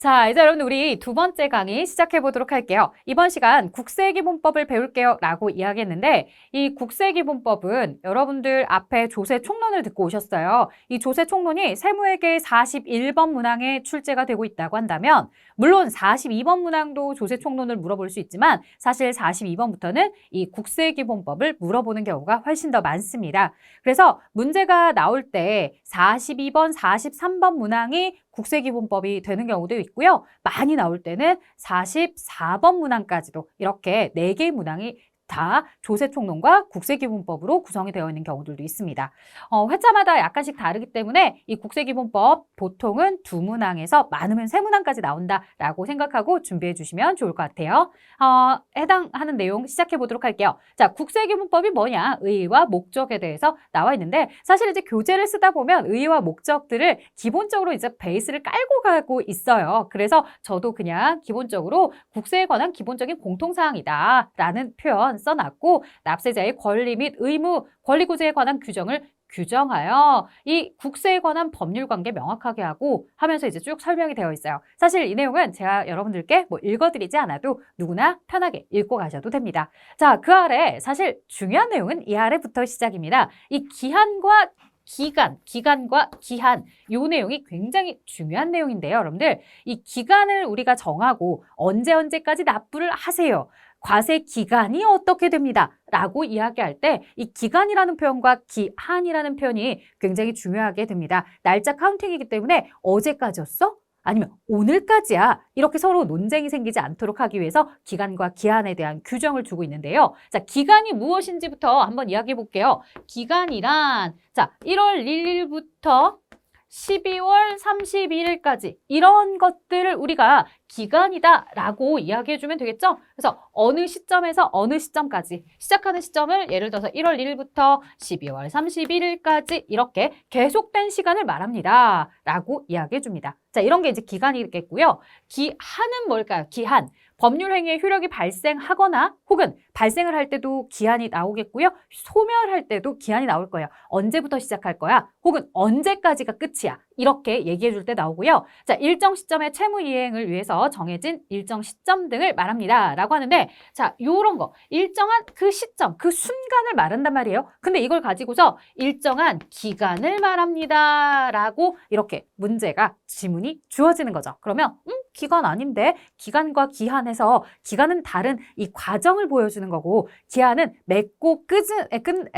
자, 이제 여러분 우리 두 번째 강의 시작해 보도록 할게요. 이번 시간 국세기본법을 배울게요 라고 이야기했는데 이 국세기본법은 여러분들 앞에 조세 총론을 듣고 오셨어요. 이 조세 총론이 세무회계 41번 문항에 출제가 되고 있다고 한다면 물론 42번 문항도 조세 총론을 물어볼 수 있지만 사실 42번부터는 이 국세기본법을 물어보는 경우가 훨씬 더 많습니다. 그래서 문제가 나올 때 42번, 43번 문항이 국세기본법이 되는 경우도 있고요. 많이 나올 때는 44번 문항까지도 이렇게 4개의 문항이 다 조세총론과 국세기본법으로 구성이 되어 있는 경우들도 있습니다. 회차마다 약간씩 다르기 때문에 이 국세기본법 보통은 2문항에서 많으면 3문항까지 나온다라고 생각하고 준비해 주시면 좋을 것 같아요. 해당하는 내용 시작해 보도록 할게요. 자, 국세기본법이 뭐냐? 의의와 목적에 대해서 나와 있는데 사실 이제 교재를 쓰다 보면 의의와 목적들을 기본적으로 이제 베이스를 깔고 가고 있어요. 그래서 저도 그냥 기본적으로 국세에 관한 기본적인 공통사항이다라는 표현 써놨고 납세자의 권리 및 의무, 권리구제에 관한 규정을 규정하여 이 국세에 관한 법률 관계 명확하게 하고 하면서 이제 쭉 설명이 되어 있어요. 사실 이 내용은 제가 여러분들께 뭐 읽어드리지 않아도 누구나 편하게 읽고 가셔도 됩니다. 자, 그 아래 사실 중요한 내용은 이 아래부터 시작입니다. 이 기한과 기간과 기한, 이 내용이 굉장히 중요한 내용인데요. 여러분들, 이 기간을 우리가 정하고 언제까지 납부를 하세요. 과세 기간이 어떻게 됩니다. 라고 이야기할 때 이 기간이라는 표현과 기한이라는 표현이 굉장히 중요하게 됩니다. 날짜 카운팅이기 때문에 어제까지였어? 아니면 오늘까지야? 이렇게 서로 논쟁이 생기지 않도록 하기 위해서 기간과 기한에 대한 규정을 두고 있는데요. 자, 기간이 무엇인지부터 한번 이야기해 볼게요. 기간이란 자, 1월 1일부터 12월 31일까지 이런 것들을 우리가 기간이다라고 이야기해주면 되겠죠? 그래서 어느 시점에서 어느 시점까지 시작하는 시점을 예를 들어서 1월 1일부터 12월 31일까지 이렇게 계속된 시간을 말합니다. 라고 이야기해줍니다. 자, 이런 게 이제 기간이겠고요. 기한은 뭘까요? 기한. 법률행위의 효력이 발생하거나 혹은 발생을 할 때도 기한이 나오겠고요. 소멸할 때도 기한이 나올 거예요. 언제부터 시작할 거야? 혹은 언제까지가 끝이야? 이렇게 얘기해 줄 때 나오고요. 자, 일정 시점의 채무 이행을 위해서 정해진 일정 시점 등을 말합니다. 라고 하는데 자, 요런 거 일정한 그 시점, 그 순간을 말한단 말이에요. 근데 이걸 가지고서 일정한 기간을 말합니다. 라고 이렇게 문제가 지문이 주어지는 거죠. 그러면 기간 아닌데 기간과 기한에서 기간은 다른 이 과정을 보여주는 거고 기한은 맺고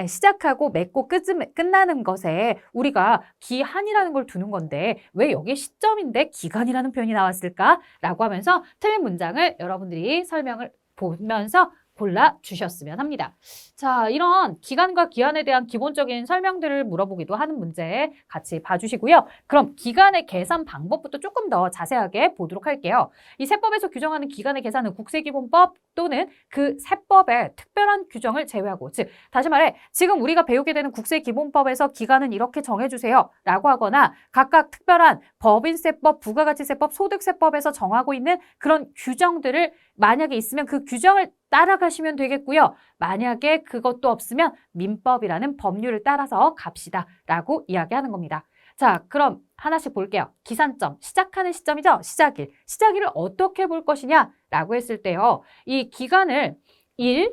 시작하고 맺고 끝나는 것에 우리가 기한이라는 걸 두는 건데 왜 여기 시점인데 기간이라는 표현이 나왔을까라고 하면서 틀린 문장을 여러분들이 설명을 보면서 골라주셨으면 합니다. 자, 이런 기간과 기한에 대한 기본적인 설명들을 물어보기도 하는 문제 같이 봐주시고요. 그럼 기간의 계산 방법부터 조금 더 자세하게 보도록 할게요. 이 세법에서 규정하는 기간의 계산은 국세기본법 또는 그 세법의 특별한 규정을 제외하고 즉 다시 말해 지금 우리가 배우게 되는 국세기본법에서 기간은 이렇게 정해주세요 라고 하거나 각각 특별한 법인세법, 부가가치세법, 소득세법에서 정하고 있는 그런 규정들을 만약에 있으면 그 규정을 따라가시면 되겠고요. 만약에 그것도 없으면 민법이라는 법률을 따라서 갑시다 라고 이야기하는 겁니다. 자, 그럼 하나씩 볼게요. 기산점, 시작하는 시점이죠. 시작일을 어떻게 볼 것이냐 라고 했을 때요. 이 기간을 일,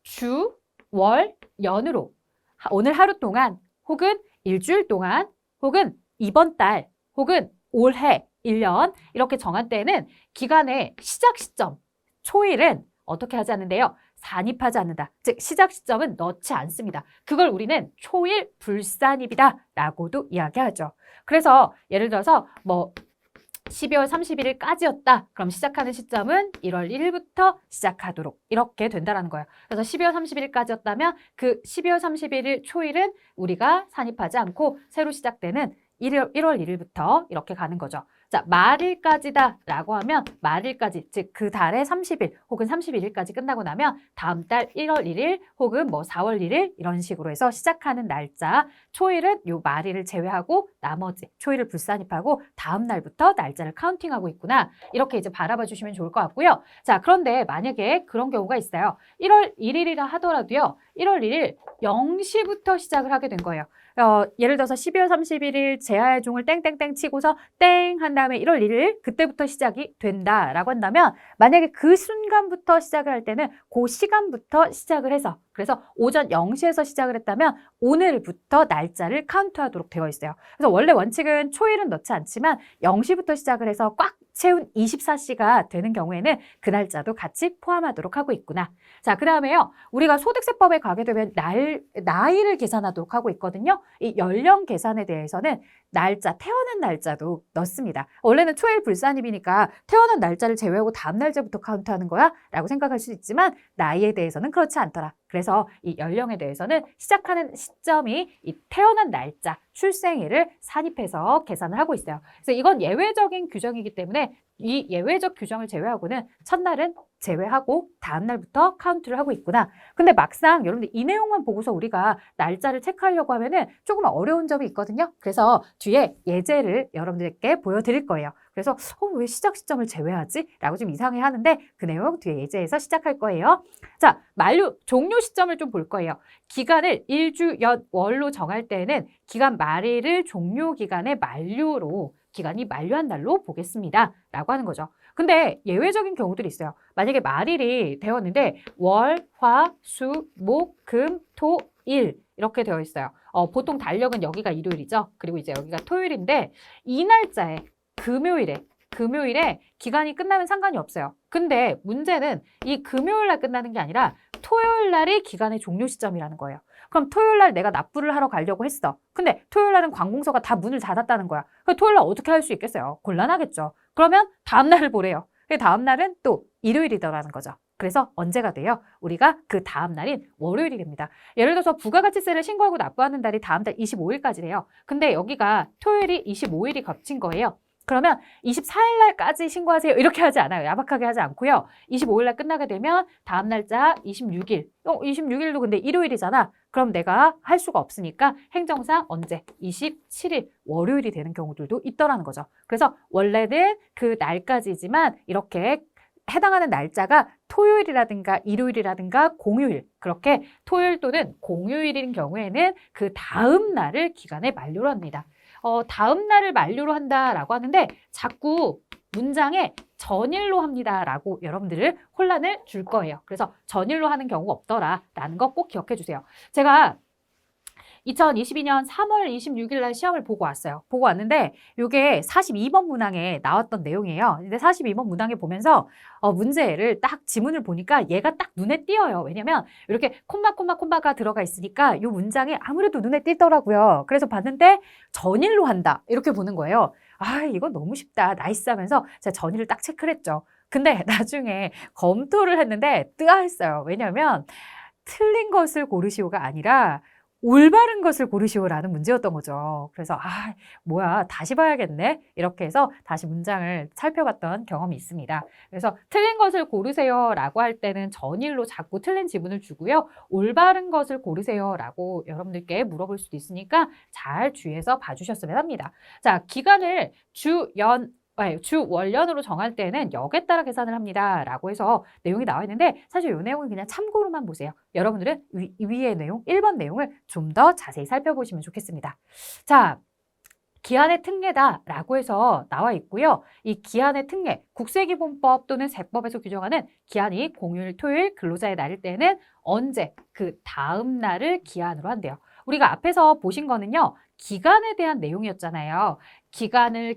주, 월, 연으로 오늘 하루 동안 혹은 일주일 동안 혹은 이번 달 혹은 올해, 1년 이렇게 정한 때에는 기간의 시작 시점, 초일은 어떻게 하지 않는데요? 산입하지 않는다. 즉 시작 시점은 넣지 않습니다. 그걸 우리는 초일 불산입이다 라고도 이야기하죠. 그래서 예를 들어서 뭐 12월 31일까지였다. 그럼 시작하는 시점은 1월 1일부터 시작하도록 이렇게 된다는 거예요. 그래서 12월 31일까지였다면 그 12월 31일 초일은 우리가 산입하지 않고 새로 시작되는 1월 1일부터 이렇게 가는 거죠. 자, 말일까지다 라고 하면 말일까지, 즉 그 달의 30일 혹은 31일까지 끝나고 나면 다음 달 1월 1일 혹은 뭐 4월 1일 이런 식으로 해서 시작하는 날짜, 초일은 요 말일을 제외하고 나머지 초일을 불산입하고 다음 날부터 날짜를 카운팅하고 있구나. 이렇게 이제 바라봐 주시면 좋을 것 같고요. 자, 그런데 만약에 그런 경우가 있어요. 1월 1일이라 하더라도요. 1월 1일 0시부터 시작을 하게 된 거예요. 예를 들어서 12월 31일 제하의 종을 땡땡땡 치고서 땡 한 다음에 1월 1일 그때부터 시작이 된다라고 한다면 만약에 그 순간부터 시작을 할 때는 그 시간부터 시작을 해서 그래서 오전 0시에서 시작을 했다면 오늘부터 날짜를 카운트하도록 되어 있어요. 그래서 원래 원칙은 초일은 넣지 않지만 0시부터 시작을 해서 꽉 채운 24시가 되는 경우에는 그 날짜도 같이 포함하도록 하고 있구나. 자, 그 다음에요. 우리가 소득세법에 가게 되면 나이를 계산하도록 하고 있거든요. 이 연령 계산에 대해서는 날짜, 태어난 날짜도 넣습니다. 원래는 초일 불산입이니까 태어난 날짜를 제외하고 다음 날짜부터 카운트하는 거야? 라고 생각할 수 있지만 나이에 대해서는 그렇지 않더라. 그래서 이 연령에 대해서는 시작하는 시점이 이 태어난 날짜, 출생일을 산입해서 계산을 하고 있어요. 그래서 이건 예외적인 규정이기 때문에 이 예외적 규정을 제외하고는 첫날은 제외하고 다음 날부터 카운트를 하고 있구나. 근데 막상 여러분들 이 내용만 보고서 우리가 날짜를 체크하려고 하면은 조금 어려운 점이 있거든요. 그래서 뒤에 예제를 여러분들께 보여드릴 거예요. 그래서 왜 시작 시점을 제외하지? 라고 좀 이상해 하는데 그 내용 뒤에 예제에서 시작할 거예요. 자, 만료, 종료 시점을 좀 볼 거예요. 기간을 일주, 연, 월로 정할 때는 기간 말일을 종료 기간의 만료로 기간이 만료한 날로 보겠습니다. 라고 하는 거죠. 근데 예외적인 경우들이 있어요. 만약에 말일이 되었는데 월, 화, 수, 목, 금, 토, 일 이렇게 되어 있어요. 보통 달력은 여기가 일요일이죠. 그리고 이제 여기가 토요일인데 이 날짜에 금요일에 기간이 끝나면 상관이 없어요. 근데 문제는 이 금요일 날 끝나는 게 아니라 토요일 날이 기간의 종료 시점이라는 거예요. 그럼 토요일 날 내가 납부를 하러 가려고 했어. 근데 토요일 날은 관공서가 다 문을 닫았다는 거야. 그럼 토요일 날 어떻게 할 수 있겠어요? 곤란하겠죠. 그러면 다음 날을 보래요. 그 다음 날은 또 일요일이더라는 거죠. 그래서 언제가 돼요? 우리가 그 다음 날인 월요일이 됩니다. 예를 들어서 부가가치세를 신고하고 납부하는 날이 다음 달 25일까지래요. 근데 여기가 토요일이 25일이 겹친 거예요. 그러면 24일 날까지 신고하세요. 이렇게 하지 않아요. 야박하게 하지 않고요. 25일 날 끝나게 되면 다음 날짜 26일. 26일도 근데 일요일이잖아. 그럼 내가 할 수가 없으니까 행정상 언제? 27일 월요일이 되는 경우들도 있더라는 거죠. 그래서 원래는 그 날까지지만 이렇게 해당하는 날짜가 토요일이라든가 일요일이라든가 공휴일 그렇게 토요일 또는 공휴일인 경우에는 그 다음 날을 기간의 만료로 합니다. 다음 날을 만료로 한다라고 하는데 자꾸 문장에 전일로 합니다라고 여러분들을 혼란을 줄 거예요. 그래서 전일로 하는 경우가 없더라라는 거 꼭 기억해 주세요. 제가 2022년 3월 26일 날 시험을 보고 왔어요. 보고 왔는데 이게 42번 문항에 나왔던 내용이에요. 근데 42번 문항에 보면서 문제를 딱 지문을 보니까 얘가 딱 눈에 띄어요. 왜냐면 이렇게 콤마가 들어가 있으니까 이 문장이 아무래도 눈에 띄더라고요. 그래서 봤는데 전일로 한다 이렇게 보는 거예요. 아, 이거 너무 쉽다. 나이스 하면서 제가 전일을 딱 체크를 했죠. 근데 나중에 검토를 했는데 뜨아했어요. 왜냐면 틀린 것을 고르시오가 아니라 올바른 것을 고르시오라는 문제였던 거죠. 그래서 뭐야 다시 봐야겠네 이렇게 해서 다시 문장을 살펴봤던 경험이 있습니다. 그래서 틀린 것을 고르세요라고 할 때는 전일로 자꾸 틀린 지문을 주고요. 올바른 것을 고르세요라고 여러분들께 물어볼 수도 있으니까 잘 주의해서 봐주셨으면 합니다. 자, 기간을 주 월연으로 정할 때는 역에 따라 계산을 합니다. 라고 해서 내용이 나와 있는데 사실 이 내용은 그냥 참고로만 보세요. 여러분들은 위의 내용, 1번 내용을 좀 더 자세히 살펴보시면 좋겠습니다. 자, 기한의 특례다라고 해서 나와 있고요. 이 기한의 특례, 국세기본법 또는 세법에서 규정하는 기한이 공휴일, 토요일, 근로자의 날일 때는 언제? 그 다음 날을 기한으로 한대요. 우리가 앞에서 보신 거는요. 기간에 대한 내용이었잖아요. 기간을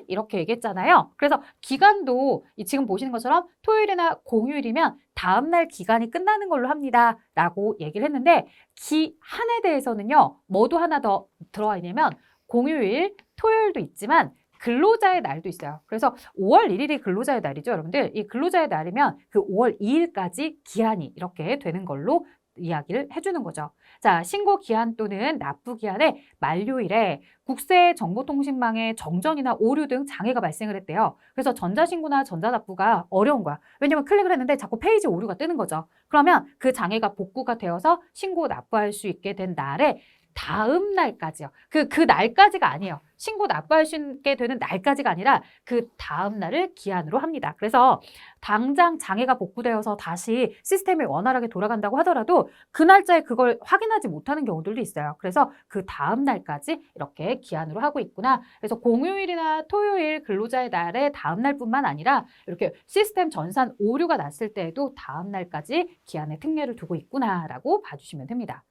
이렇게 얘기했잖아요. 그래서 기간도 지금 보시는 것처럼 토요일이나 공휴일이면 다음 날 기간이 끝나는 걸로 합니다. 라고 얘기를 했는데 기한에 대해서는요. 뭐도 하나 더 들어와 있냐면 공휴일, 토요일도 있지만 근로자의 날도 있어요. 그래서 5월 1일이 근로자의 날이죠. 여러분들 이 근로자의 날이면 그 5월 2일까지 기한이 이렇게 되는 걸로 이야기를 해주는 거죠. 자, 신고 기한 또는 납부 기한의 만료일에 국세정보통신망에 정전이나 오류 등 장애가 발생을 했대요. 그래서 전자신고나 전자납부가 어려운 거야. 왜냐면 클릭을 했는데 자꾸 페이지 오류가 뜨는 거죠. 그러면 그 장애가 복구가 되어서 신고 납부할 수 있게 된 날에 다음 날까지요. 그 날까지가 아니에요. 신고 납부할 수 있게 되는 날까지가 아니라 그 다음 날을 기한으로 합니다. 그래서 당장 장애가 복구되어서 다시 시스템이 원활하게 돌아간다고 하더라도 그 날짜에 그걸 확인하지 못하는 경우들도 있어요. 그래서 그 다음 날까지 이렇게 기한으로 하고 있구나. 그래서 공휴일이나 토요일 근로자의 날의 다음 날뿐만 아니라 이렇게 시스템 전산 오류가 났을 때에도 다음 날까지 기한의 특례를 두고 있구나라고 봐주시면 됩니다.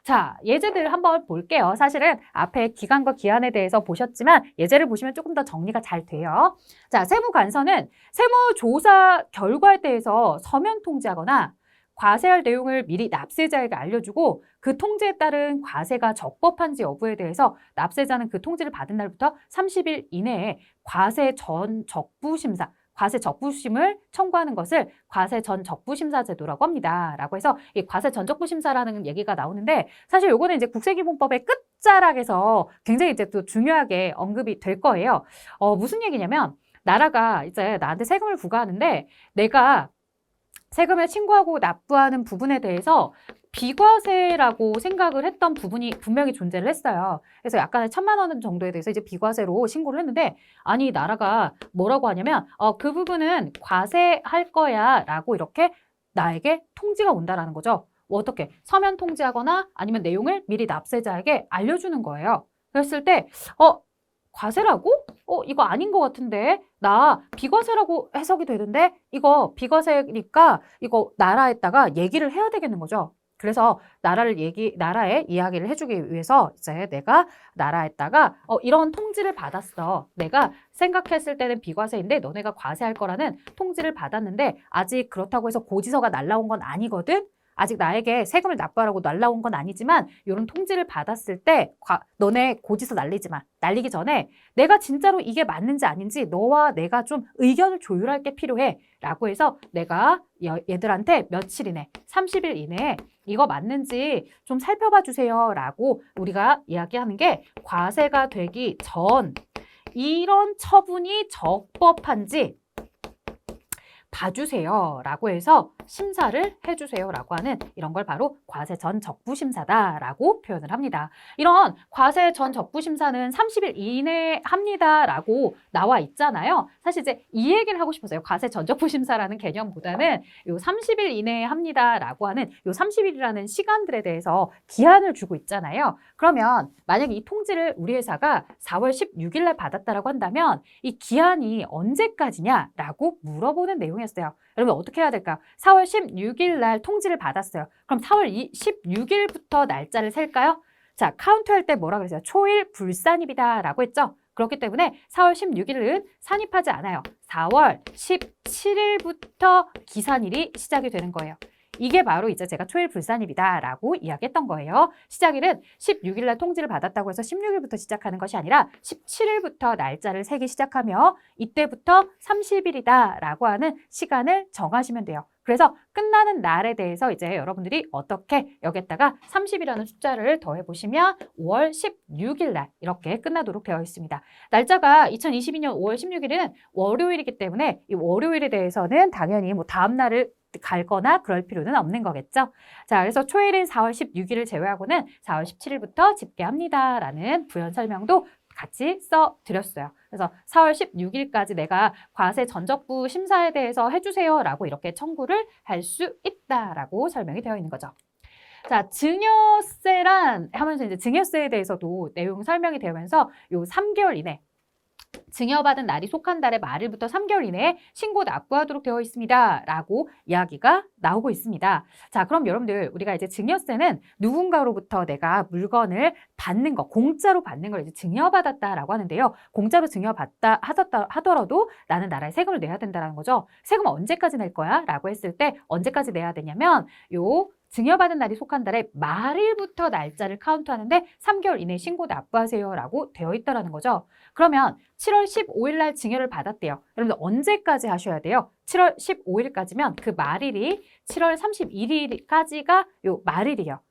자, 예제들 한번 볼게요. 사실은 앞에 기간과 기한에 대해서 보셨지만 예제를 보시면 조금 더 정리가 잘 돼요. 자, 세무관서는 세무조사 결과에 대해서 서면 통지하거나 과세할 내용을 미리 납세자에게 알려주고 그 통지에 따른 과세가 적법한지 여부에 대해서 납세자는 그 통지를 받은 날부터 30일 이내에 과세 전 적부심사, 과세 적부심을 청구하는 것을 과세 전 적부심사 제도라고 합니다. 라고 해서 이 과세 전 적부심사라는 얘기가 나오는데 사실 요거는 이제 국세기본법의 끝자락에서 굉장히 이제 또 중요하게 언급이 될 거예요. 무슨 얘기냐면 나라가 이제 나한테 세금을 부과하는데 내가 세금을 신고하고 납부하는 부분에 대해서 비과세라고 생각을 했던 부분이 분명히 존재를 했어요. 그래서 약간의 1,000만 원 정도에 대해서 이제 비과세로 신고를 했는데 아니 나라가 뭐라고 하냐면 그 부분은 과세할 거야 라고 이렇게 나에게 통지가 온다라는 거죠. 어떻게? 서면 통지하거나 아니면 내용을 미리 납세자에게 알려주는 거예요. 그랬을 때 과세라고? 이거 아닌 것 같은데 나 비과세라고 해석이 되는데 이거 비과세니까 이거 나라에다가 얘기를 해야 되겠는 거죠. 그래서 나라에 이야기를 해주기 위해서 이제 내가 나라에다가 이런 통지를 받았어. 내가 생각했을 때는 비과세인데 너네가 과세할 거라는 통지를 받았는데 아직 그렇다고 해서 고지서가 날라온 건 아니거든. 아직 나에게 세금을 납부하라고 날라온 건 아니지만 이런 통지를 받았을 때 너네 고지서 날리지 마. 날리기 전에 내가 진짜로 이게 맞는지 아닌지 너와 내가 좀 의견을 조율할 게 필요해. 라고 해서 내가 얘들한테 며칠 이내, 30일 이내에 이거 맞는지 좀 살펴봐 주세요. 라고 우리가 이야기하는 게 과세가 되기 전 이런 처분이 적법한지 봐주세요 라고 해서 심사를 해주세요 라고 하는 이런 걸 바로 과세 전 적부심사다 라고 표현을 합니다. 이런 과세 전 적부심사는 30일 이내에 합니다 라고 나와 있잖아요. 사실 이제 이 얘기를 하고 싶었어요. 과세 전 적부심사라는 개념보다는 요 30일 이내에 합니다 라고 하는 요 30일이라는 시간들에 대해서 기한을 주고 있잖아요. 그러면 만약에 이 통지를 우리 회사가 4월 16일 날 받았다라고 한다면 이 기한이 언제까지냐 라고 물어보는 내용이었어요. 여러분 어떻게 해야 될까요? 4월 16일 날 통지를 받았어요. 그럼 4월 16일부터 날짜를 셀까요? 자, 카운트할 때 뭐라 그랬어요? 초일 불산입이다 라고 했죠. 그렇기 때문에 4월 16일은 산입하지 않아요. 4월 17일부터 기산일이 시작이 되는 거예요. 이게 바로 이제 제가 초일 불산입이다 라고 이야기했던 거예요. 시작일은 16일 날 통지를 받았다고 해서 16일부터 시작하는 것이 아니라 17일부터 날짜를 세기 시작하며 이때부터 30일이다 라고 하는 시간을 정하시면 돼요. 그래서 끝나는 날에 대해서 이제 여러분들이 어떻게 여기다가 30이라는 숫자를 더해보시면 5월 16일 날 이렇게 끝나도록 되어 있습니다. 날짜가 2022년 5월 16일은 월요일이기 때문에 이 월요일에 대해서는 당연히 뭐 다음 날을 갈거나 그럴 필요는 없는 거겠죠. 자, 그래서 초일인 4월 16일을 제외하고는 4월 17일부터 집계합니다 라는 부연 설명도 같이 써드렸어요. 그래서 4월 16일까지 내가 과세 전적부 심사에 대해서 해주세요 라고 이렇게 청구를 할 수 있다라고 설명이 되어 있는 거죠. 자, 증여세란 하면서 이제 증여세에 대해서도 내용 설명이 되면서 요 3개월 이내 증여받은 날이 속한 달의 말일부터 3개월 이내에 신고 납부하도록 되어 있습니다. 라고 이야기가 나오고 있습니다. 자, 그럼 여러분들 우리가 이제 증여세는 누군가로부터 내가 물건을 받는 거, 공짜로 받는 걸 이제 증여받았다라고 하는데요. 공짜로 증여받다 하더라도 나는 나라에 세금을 내야 된다는 거죠. 세금 언제까지 낼 거야? 라고 했을 때 언제까지 내야 되냐면 요 증여받은 날이 속한 달의 말일부터 날짜를 카운트하는데 3개월 이내에 신고 납부하세요 라고 되어 있다는 거죠. 그러면 7월 15일 날 증여를 받았대요. 여러분들 언제까지 하셔야 돼요? 7월 15일까지면 그 말일이 7월 31일까지가 요 말일이에요.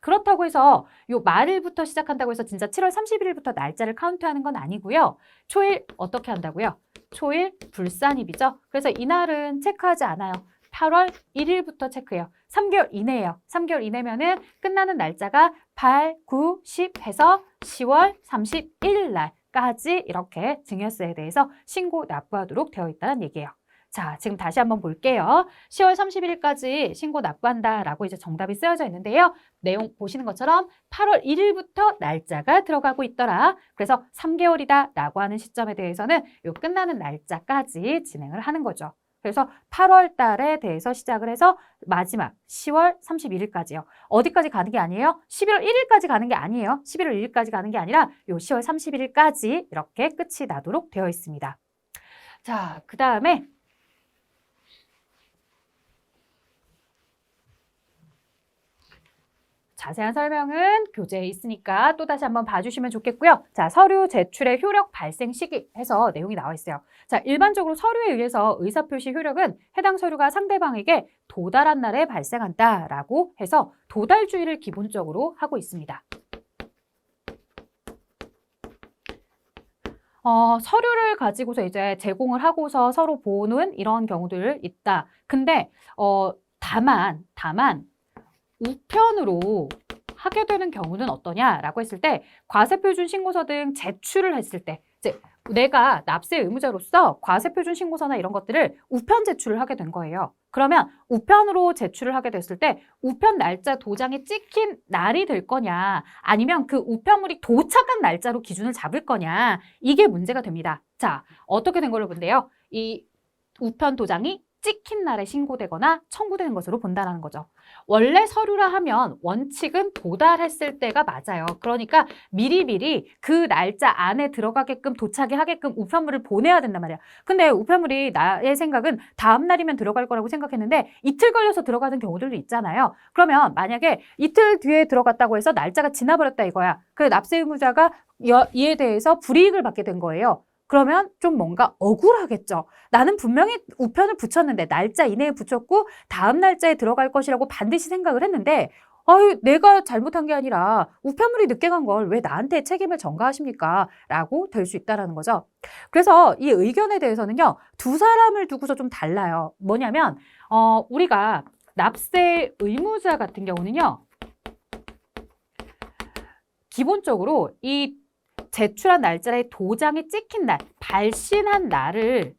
그렇다고 해서 요 말일부터 시작한다고 해서 진짜 7월 31일부터 날짜를 카운트하는 건 아니고요. 초일 어떻게 한다고요? 초일 불산입이죠. 그래서 이날은 체크하지 않아요. 8월 1일부터 체크해요. 3개월 이내예요. 3개월 이내면은 끝나는 날짜가 8, 9, 10 해서 10월 31일 날 30일까지 이렇게 증여세에 대해서 신고 납부하도록 되어 있다는 얘기예요. 자, 지금 다시 한번 볼게요. 10월 31일까지 신고 납부한다라고 이제 정답이 쓰여져 있는데요. 내용 보시는 것처럼 8월 1일부터 날짜가 들어가고 있더라. 그래서 3개월이다라고 하는 시점에 대해서는 요 끝나는 날짜까지 진행을 하는 거죠. 그래서 8월 달에 대해서 시작을 해서 마지막 10월 31일까지요. 어디까지 가는 게 아니에요? 11월 1일까지 가는 게 아니에요. 11월 1일까지 가는 게 아니라 요 10월 31일까지 이렇게 끝이 나도록 되어 있습니다. 자, 그 다음에 자세한 설명은 교재에 있으니까 또 다시 한번 봐주시면 좋겠고요. 자, 서류 제출의 효력 발생 시기 해서 내용이 나와 있어요. 자, 일반적으로 서류에 의해서 의사표시 효력은 해당 서류가 상대방에게 도달한 날에 발생한다라고 해서 도달주의를 기본적으로 하고 있습니다. 서류를 가지고서 이제 제공을 하고서 서로 보는 이런 경우들 있다. 근데 다만 우편으로 하게 되는 경우는 어떠냐라고 했을 때 과세표준 신고서 등 제출을 했을 때 이제 내가 납세 의무자로서 과세표준 신고서나 이런 것들을 우편 제출을 하게 된 거예요. 그러면 우편으로 제출을 하게 됐을 때 우편 날짜 도장이 찍힌 날이 될 거냐 아니면 그 우편물이 도착한 날짜로 기준을 잡을 거냐 이게 문제가 됩니다. 자, 어떻게 된 걸로 본데요. 이 우편 도장이 찍힌 날에 신고되거나 청구되는 것으로 본다는 거죠. 원래 서류라 하면 원칙은 도달했을 때가 맞아요. 그러니까 미리미리 그 날짜 안에 들어가게끔 도착이 하게끔 우편물을 보내야 된단 말이야. 근데 우편물이 나의 생각은 다음 날이면 들어갈 거라고 생각했는데 이틀 걸려서 들어가는 경우들도 있잖아요. 그러면 만약에 이틀 뒤에 들어갔다고 해서 날짜가 지나버렸다 이거야. 그 납세 의무자가 이에 대해서 불이익을 받게 된 거예요. 그러면 좀 뭔가 억울하겠죠. 나는 분명히 우편을 붙였는데 날짜 이내에 붙였고 다음 날짜에 들어갈 것이라고 반드시 생각을 했는데 아유, 내가 잘못한 게 아니라 우편물이 늦게 간 걸 왜 나한테 책임을 전가하십니까? 라고 될 수 있다는 거죠. 그래서 이 의견에 대해서는요. 두 사람을 두고서 좀 달라요. 뭐냐면 우리가 납세 의무자 같은 경우는요. 기본적으로 이 제출한 날짜에 도장이 찍힌 날, 발신한 날을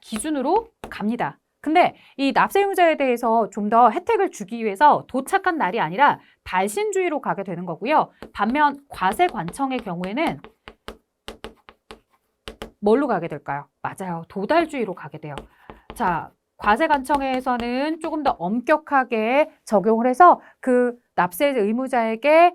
기준으로 갑니다. 근데 이 납세 의무자에 대해서 좀 더 혜택을 주기 위해서 도착한 날이 아니라 발신주의로 가게 되는 거고요. 반면 과세관청의 경우에는 뭘로 가게 될까요? 맞아요. 도달주의로 가게 돼요. 자, 과세관청에서는 조금 더 엄격하게 적용을 해서 그 납세 의무자에게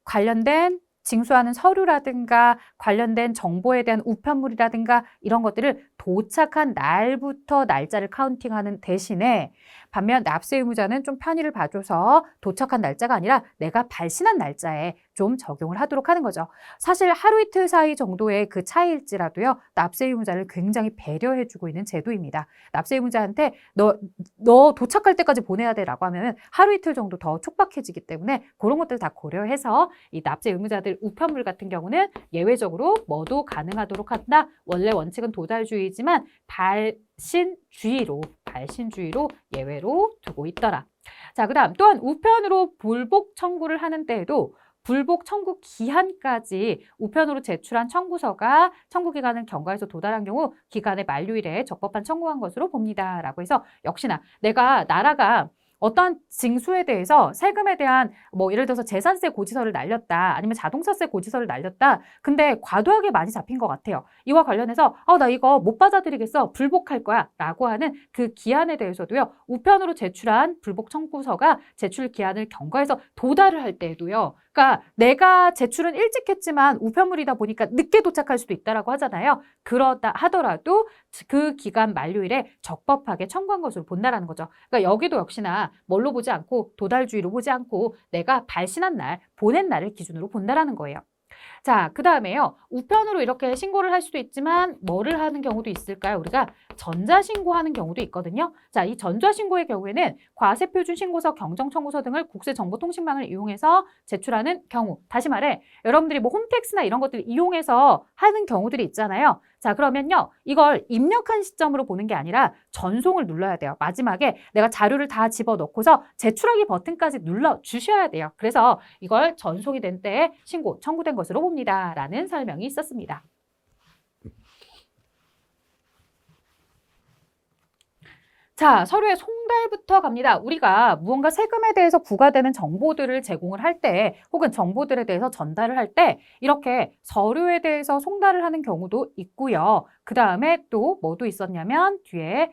관련된 징수하는 서류라든가 관련된 정보에 대한 우편물이라든가 이런 것들을 도착한 날부터 날짜를 카운팅하는 대신에 반면 납세 의무자는 좀 편의를 봐줘서 도착한 날짜가 아니라 내가 발신한 날짜에 좀 적용을 하도록 하는 거죠. 사실 하루 이틀 사이 정도의 그 차이일지라도요. 납세 의무자를 굉장히 배려해주고 있는 제도입니다. 납세 의무자한테 너 도착할 때까지 보내야 돼라고 하면 하루 이틀 정도 더 촉박해지기 때문에 그런 것들 다 고려해서 이 납세 의무자들 우편물 같은 경우는 예외적으로 뭐도 가능하도록 한다. 원래 원칙은 도달주의지만 발신주의로 예외로 두고 있더라. 자, 그다음 또한 우편으로 불복 청구를 하는 때에도 불복 청구 기한까지 우편으로 제출한 청구서가 청구 기간을 경과해서 도달한 경우 기간의 만료일에 적법한 청구한 것으로 봅니다. 라고 해서 역시나 나라가 어떠한 징수에 대해서 세금에 대한 뭐 예를 들어서 재산세 고지서를 날렸다 아니면 자동차세 고지서를 날렸다 근데 과도하게 많이 잡힌 것 같아요. 이와 관련해서 나 이거 못 받아들이겠어 불복할 거야 라고 하는 그 기한에 대해서도요. 우편으로 제출한 불복 청구서가 제출 기한을 경과해서 도달을 할 때에도요. 그러니까 내가 제출은 일찍 했지만 우편물이다 보니까 늦게 도착할 수도 있다라고 하잖아요. 그러다 하더라도 그 기간 만료일에 적법하게 청구한 것으로 본다라는 거죠. 그러니까 여기도 역시나 뭘로 보지 않고 도달주의로 보지 않고 내가 발신한 날, 보낸 날을 기준으로 본다라는 거예요. 자, 그 다음에요. 우편으로 이렇게 신고를 할 수도 있지만 뭐를 하는 경우도 있을까요? 우리가 전자신고하는 경우도 있거든요. 자, 이 전자신고의 경우에는 과세표준신고서, 경정청구서 등을 국세정보통신망을 이용해서 제출하는 경우. 다시 말해, 여러분들이 뭐 홈택스나 이런 것들 이용해서 하는 경우들이 있잖아요. 자, 그러면요, 이걸 입력한 시점으로 보는 게 아니라 전송을 눌러야 돼요. 마지막에 내가 자료를 다 집어넣고서 제출하기 버튼까지 눌러주셔야 돼요. 그래서 이걸 전송이 된 때에 신고 청구된 것으로 봅니다. 라는 설명이 있었습니다. 자, 서류의 송달부터 갑니다. 우리가 무언가 세금에 대해서 부과되는 정보들을 제공을 할 때, 혹은 정보들에 대해서 전달을 할 때 이렇게 서류에 대해서 송달을 하는 경우도 있고요. 그 다음에 또 뭐도 있었냐면 뒤에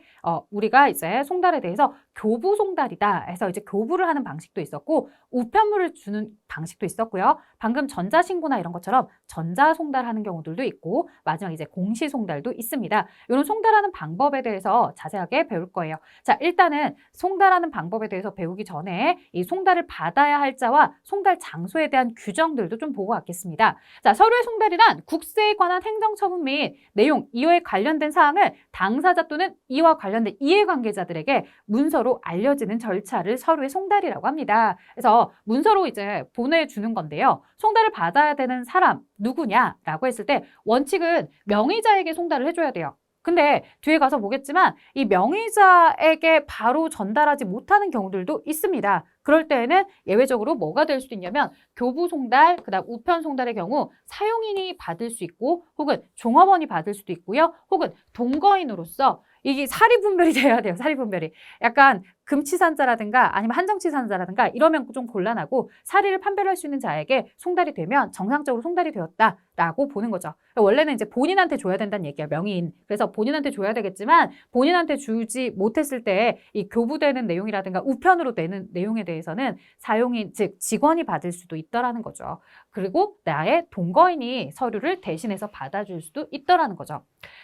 우리가 이제 송달에 대해서 교부 송달이다 해서 이제 교부를 하는 방식도 있었고, 우편물을 주는 방식도 있었고요. 방금 전자신고나 이런 것처럼 전자 송달하는 경우들도 있고, 마지막 이제 공시 송달도 있습니다. 이런 송달하는 방법에 대해서 자세하게 배울 거예요. 자, 일단은 송달하는 방법에 대해서 배우기 전에 이 송달을 받아야 할 자와 송달 장소에 대한 규정들도 좀 보고 가겠습니다. 자, 서류의 송달이란 국세에 관한 행정처분 및 내용, 이와 관련된 사항을 당사자 또는 이와 관련된 이해관계자들에게 문서로 알려지는 절차를 서류의 송달이라고 합니다. 그래서 문서로 이제 보내주는 건데요. 송달을 받아야 되는 사람 누구냐라고 했을 때 원칙은 명의자에게 송달을 해줘야 돼요. 근데 뒤에 가서 보겠지만 이 명의자에게 바로 전달하지 못하는 경우들도 있습니다. 그럴 때에는 예외적으로 뭐가 될 수도 있냐면 교부 송달, 그다음 우편 송달의 경우 사용인이 받을 수 있고, 혹은 종업원이 받을 수도 있고요. 혹은 동거인으로서 이게 사리분별이 돼야 돼요. 사리분별이. 약간 금치산자라든가 아니면 한정치산자라든가 이러면 좀 곤란하고, 사리를 판별할 수 있는 자에게 송달이 되면 정상적으로 송달이 되었다라고 보는 거죠. 원래는 이제 본인한테 줘야 된다는 얘기야, 명의인. 그래서 본인한테 줘야 되겠지만 본인한테 주지 못했을 때 이 교부되는 내용이라든가 우편으로 되는 내용에 대해서는 사용인, 즉 직원이 받을 수도 있더라는 거죠. 그리고 나의 동거인이 서류를 대신해서 받아줄 수도 있더라는 거죠.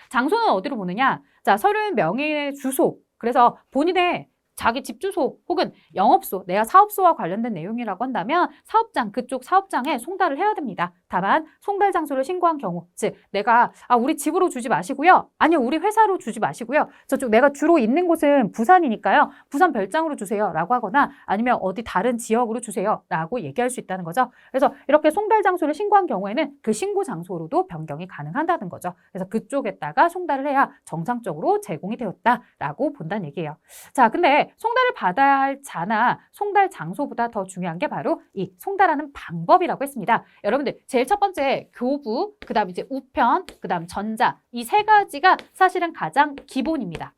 장소는 어디로 보느냐? 자, 서류는 명의의 주소, 그래서 본인의 자기 집 주소 혹은 영업소, 내가 사업소와 관련된 내용이라고 한다면 사업장, 그쪽 사업장에 송달을 해야 됩니다. 다만 송달 장소를 신고한 경우, 즉 내가 우리 집으로 주지 마시고요. 아니요, 우리 회사로 주지 마시고요. 저쪽 내가 주로 있는 곳은 부산이니까요. 부산 별장으로 주세요 라고 하거나, 아니면 어디 다른 지역으로 주세요 라고 얘기할 수 있다는 거죠. 그래서 이렇게 송달 장소를 신고한 경우에는 그 신고 장소로도 변경이 가능하다는 거죠. 그래서 그쪽에다가 송달을 해야 정상적으로 제공이 되었다라고 본다는 얘기예요. 자, 근데 송달을 받아야 할 자나 송달 장소보다 더 중요한 게 바로 이 송달하는 방법이라고 했습니다. 여러분들 제일 첫 번째 교부, 그 다음 이제 우편, 그 다음 전자, 이 세 가지가 사실은 가장 기본입니다.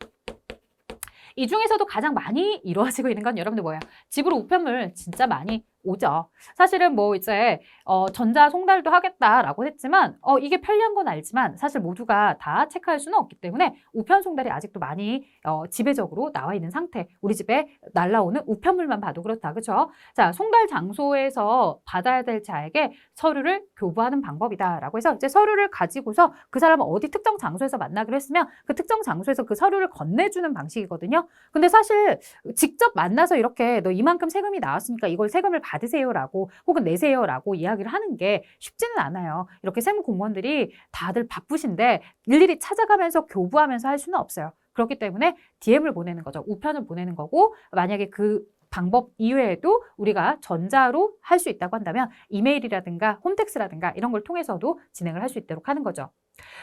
이 중에서도 가장 많이 이루어지고 있는 건 여러분들 뭐예요? 집으로 우편물 진짜 많이 오죠. 사실은 뭐 이제 전자 송달도 하겠다라고 했지만 이게 편리한 건 알지만 사실 모두가 다 체크할 수는 없기 때문에 우편 송달이 아직도 많이 지배적으로 나와 있는 상태. 우리 집에 날라오는 우편물만 봐도 그렇다. 그렇죠? 자, 송달 장소에서 받아야 될 자에게 서류를 교부하는 방법이다라고 해서 이제 서류를 가지고서 그 사람은 어디 특정 장소에서 만나기로 했으면 그 특정 장소에서 그 서류를 건네주는 방식이거든요. 근데 사실 직접 만나서 이렇게 너 이만큼 세금이 나왔으니까 이걸 세금을 받으세요라고 혹은 내세요라고 이야기를 하는 게 쉽지는 않아요. 이렇게 세무 공무원들이 다들 바쁘신데 일일이 찾아가면서 교부하면서 할 수는 없어요. 그렇기 때문에 DM을 보내는 거죠. 우편을 보내는 거고, 만약에 그 방법 이외에도 우리가 전자로 할 수 있다고 한다면 이메일이라든가 홈택스라든가 이런 걸 통해서도 진행을 할 수 있도록 하는 거죠.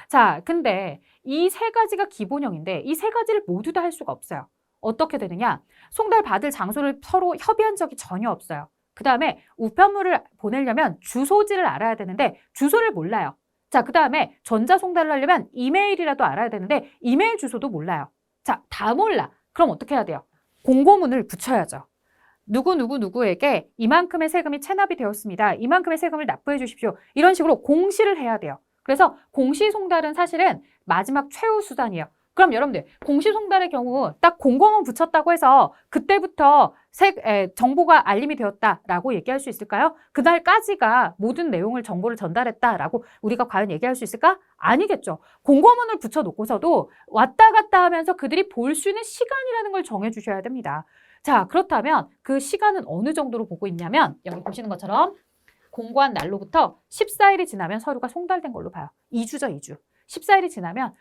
자, 근데 이 세 가지가 기본형인데 이 세 가지를 모두 다 할 수가 없어요. 어떻게 되느냐? 송달 받을 장소를 서로 협의한 적이 전혀 없어요. 그 다음에 우편물을 보내려면 주소지를 알아야 되는데 주소를 몰라요. 자, 그 다음에 전자송달을 하려면 이메일이라도 알아야 되는데 이메일 주소도 몰라요. 자, 다 몰라. 그럼 어떻게 해야 돼요? 공고문을 붙여야죠. 누구에게 이만큼의 세금이 체납이 되었습니다. 이만큼의 세금을 납부해 주십시오. 이런 식으로 공시를 해야 돼요. 그래서 공시송달은 사실은 마지막 최후 수단이에요. 그럼 여러분들 공시송달의 경우 딱 공고문 붙였다고 해서 그때부터 정보가 알림이 되었다라고 얘기할 수 있을까요? 그날까지가 모든 내용을 정보를 전달했다라고 우리가 과연 얘기할 수 있을까? 아니겠죠. 공고문을 붙여놓고서도 왔다 갔다 하면서 그들이 볼 수 있는 시간이라는 걸 정해주셔야 됩니다. 자, 그렇다면 그 시간은 어느 정도로 보고 있냐면 여기 보시는 것처럼 공고한 날로부터 14일이 지나면 서류가 송달된 걸로 봐요. 2주죠, 2주. 14일이 지나면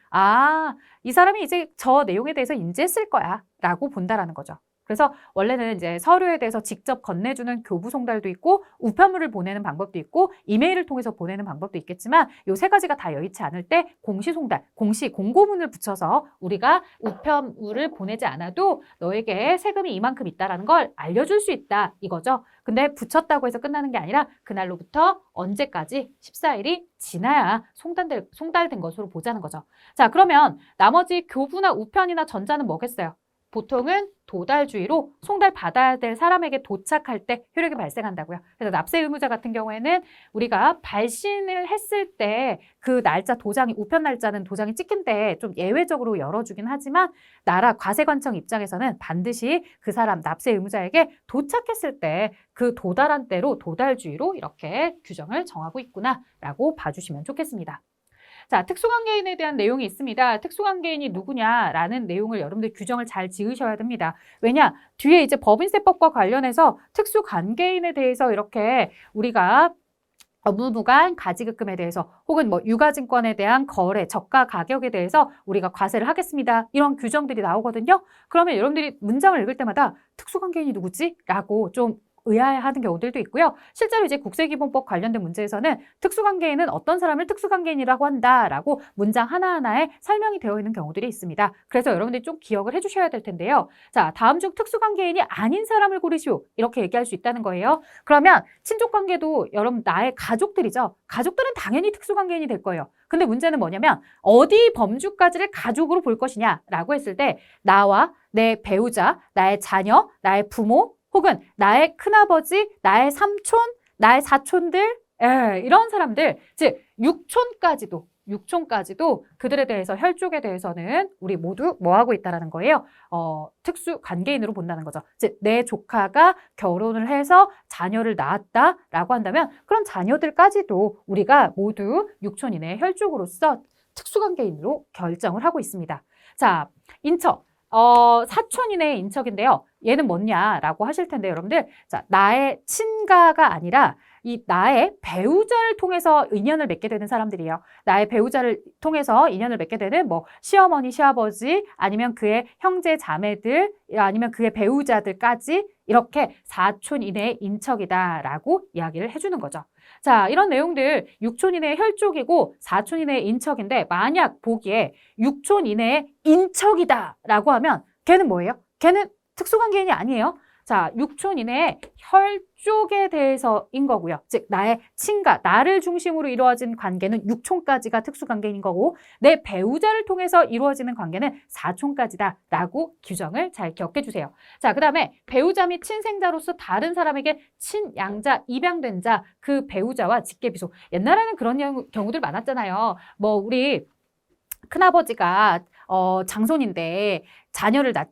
이 사람이 이제 저 내용에 대해서 인지했을 거야 라고 본다라는 거죠. 그래서 원래는 이제 서류에 대해서 직접 건네주는 교부 송달도 있고 우편물을 보내는 방법도 있고 이메일을 통해서 보내는 방법도 있겠지만 요 세 가지가 다 여의치 않을 때 공시 송달, 공시 공고문을 붙여서 우리가 우편물을 보내지 않아도 너에게 세금이 이만큼 있다라는 걸 알려줄 수 있다 이거죠. 근데 붙였다고 해서 끝나는 게 아니라 그날로부터 언제까지 14일이 지나야 송달된 것으로 보자는 거죠. 자, 그러면 나머지 교부나 우편이나 전자는 뭐겠어요? 보통은 도달주의로 송달 받아야 될 사람에게 도착할 때 효력이 발생한다고요. 그래서 납세 의무자 같은 경우에는 우리가 발신을 했을 때 그 날짜 도장이 우편 날짜는 도장이 찍힌 때 좀 예외적으로 열어주긴 하지만 나라 과세관청 입장에서는 반드시 그 사람 납세 의무자에게 도착했을 때 그 도달한 때로 도달주의로 이렇게 규정을 정하고 있구나라고 봐주시면 좋겠습니다. 자, 특수관계인에 대한 내용이 있습니다. 특수관계인이 누구냐라는 내용을 여러분들 규정을 잘 지으셔야 됩니다. 왜냐? 뒤에 이제 법인세법과 관련해서 특수관계인에 대해서 이렇게 우리가 업무부간 가지급금에 대해서 혹은 뭐 유가증권에 대한 거래, 저가 가격에 대해서 우리가 과세를 하겠습니다. 이런 규정들이 나오거든요. 그러면 여러분들이 문장을 읽을 때마다 특수관계인이 누구지? 라고 좀 의아해하는 경우들도 있고요. 실제로 이제 국세기본법 관련된 문제에서는 특수관계인은 어떤 사람을 특수관계인이라고 한다라고 문장 하나하나에 설명이 되어 있는 경우들이 있습니다. 그래서 여러분들이 좀 기억을 해주셔야 될 텐데요. 자, 다음 중 특수관계인이 아닌 사람을 고르시오. 이렇게 얘기할 수 있다는 거예요. 그러면 친족관계도 여러분 나의 가족들이죠. 가족들은 당연히 특수관계인이 될 거예요. 근데 문제는 뭐냐면 어디 범주까지를 가족으로 볼 것이냐라고 했을 때 나와 내 배우자, 나의 자녀, 나의 부모 혹은 나의 큰아버지, 나의 삼촌, 나의 사촌들 이런 사람들, 즉 육촌까지도 그들에 대해서 혈족에 대해서는 우리 모두 뭐 하고 있다라는 거예요? 특수 관계인으로 본다는 거죠. 즉 내 조카가 결혼을 해서 자녀를 낳았다라고 한다면 그런 자녀들까지도 우리가 모두 육촌 이내의 혈족으로서 특수관계인으로 결정을 하고 있습니다. 자, 인척. 사촌 이내의 인척인데요. 얘는 뭐냐라고 하실 텐데 여러분들, 자, 나의 친가가 아니라 이 나의 배우자를 통해서 인연을 맺게 되는 사람들이에요. 나의 배우자를 통해서 인연을 맺게 되는 뭐 시어머니, 시아버지, 아니면 그의 형제, 자매들, 아니면 그의 배우자들까지 이렇게 사촌 이내의 인척이다라고 이야기를 해주는 거죠. 자, 이런 내용들 6촌 이내의 혈족이고 4촌 이내의 인척인데 만약 보기에 6촌 이내의 인척이다라고 하면 걔는 뭐예요? 걔는 특수관계인이 아니에요. 자, 6촌 이내의 혈족에 대해서인 거고요. 즉 나의 친가, 나를 중심으로 이루어진 관계는 6촌까지가 특수관계인 거고 내 배우자를 통해서 이루어지는 관계는 4촌까지다라고 규정을 잘 기억해 주세요. 자, 그다음에 배우자 및 친생자로서 다른 사람에게 친양자, 입양된 자, 그 배우자와 직계비속. 옛날에는 그런 경우들 많았잖아요. 뭐 우리 큰아버지가 장손인데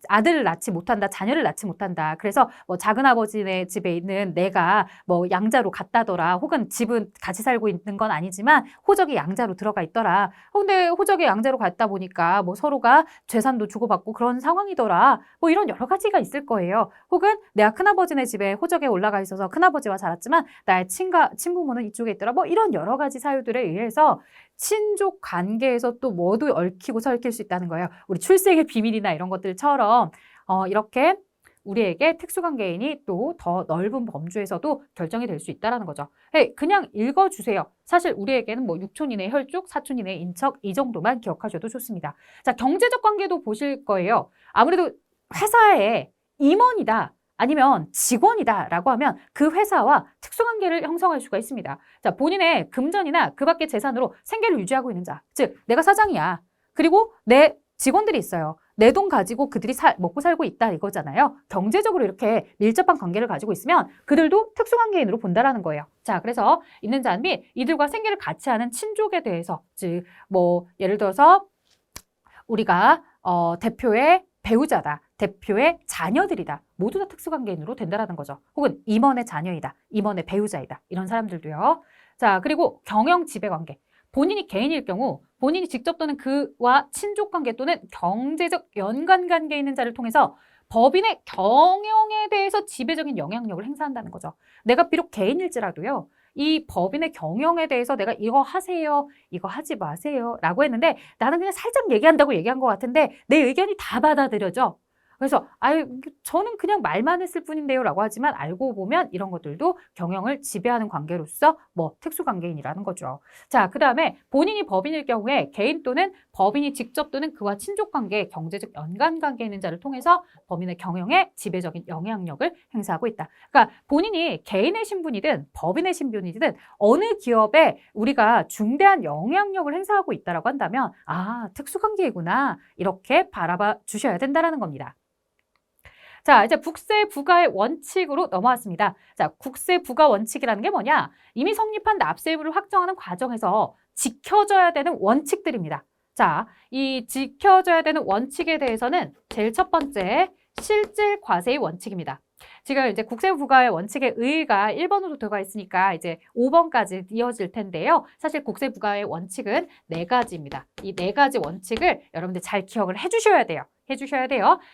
아들을 낳지 못한다, 자녀를 낳지 못한다. 그래서 뭐 작은아버지네 집에 있는 내가 뭐 양자로 갔다더라. 혹은 집은 같이 살고 있는 건 아니지만 호적이 양자로 들어가 있더라. 근데 호적이 양자로 갔다 보니까 뭐 서로가 재산도 주고받고 그런 상황이더라. 뭐 이런 여러 가지가 있을 거예요. 혹은 내가 큰아버지네 집에 호적에 올라가 있어서 큰아버지와 살았지만 나의 친부모는 이쪽에 있더라. 뭐 이런 여러 가지 사유들에 의해서 친족 관계에서 또 뭐도 얽히고 설킬 수 있다는 거예요. 우리 출생의 비밀이나 이런 것들처럼 이렇게 우리에게 특수관계인이 또 더 넓은 범주에서도 결정이 될 수 있다는 거죠. 그냥 읽어주세요. 사실 우리에게는 뭐 6촌 이내의 혈족, 4촌 이내의 인척 이 정도만 기억하셔도 좋습니다. 자, 경제적 관계도 보실 거예요. 아무래도 회사의 임원이다. 아니면 직원이다라고 하면 그 회사와 특수관계를 형성할 수가 있습니다. 자, 본인의 금전이나 그 밖의 재산으로 생계를 유지하고 있는 자, 즉 내가 사장이야. 그리고 내 직원들이 있어요. 내 돈 가지고 그들이 먹고 살고 있다 이거잖아요. 경제적으로 이렇게 밀접한 관계를 가지고 있으면 그들도 특수관계인으로 본다라는 거예요. 자, 그래서 있는 자 및 이들과 생계를 같이 하는 친족에 대해서, 즉 뭐 예를 들어서 우리가 대표의 배우자다, 대표의 자녀들이다. 모두 다 특수관계인으로 된다라는 거죠. 혹은 임원의 자녀이다, 임원의 배우자이다. 이런 사람들도요. 자, 그리고 경영 지배관계. 본인이 개인일 경우 본인이 직접 또는 그와 친족관계 또는 경제적 연관관계에 있는 자를 통해서 법인의 경영에 대해서 지배적인 영향력을 행사한다는 거죠. 내가 비록 개인일지라도요. 이 법인의 경영에 대해서 내가 이거 하세요, 이거 하지 마세요 라고 했는데 나는 그냥 살짝 얘기한다고 얘기한 것 같은데 내 의견이 다 받아들여져. 그래서 저는 그냥 말만 했을 뿐인데요 라고 하지만 알고 보면 이런 것들도 경영을 지배하는 관계로서 뭐 특수관계인이라는 거죠. 자, 그 다음에 본인이 법인일 경우에 개인 또는 법인이 직접 또는 그와 친족관계, 경제적 연관관계에 있는 자를 통해서 법인의 경영에 지배적인 영향력을 행사하고 있다. 그러니까 본인이 개인의 신분이든 법인의 신분이든 어느 기업에 우리가 중대한 영향력을 행사하고 있다라고 한다면 특수관계이구나 이렇게 바라봐 주셔야 된다는 겁니다. 자, 이제 국세 부과의 원칙으로 넘어왔습니다. 자, 국세 부과 원칙이라는 게 뭐냐? 이미 성립한 납세 의무를 확정하는 과정에서 지켜져야 되는 원칙들입니다. 자, 이 지켜져야 되는 원칙에 대해서는 제일 첫 번째, 실질 과세의 원칙입니다. 지금 이제 국세 부과의 원칙의 의의가 1번으로 들어가 있으니까 이제 5번까지 이어질 텐데요. 사실 국세 부과의 원칙은 4가지입니다. 이 4가지 원칙을 여러분들 잘 기억을 해주셔야 돼요.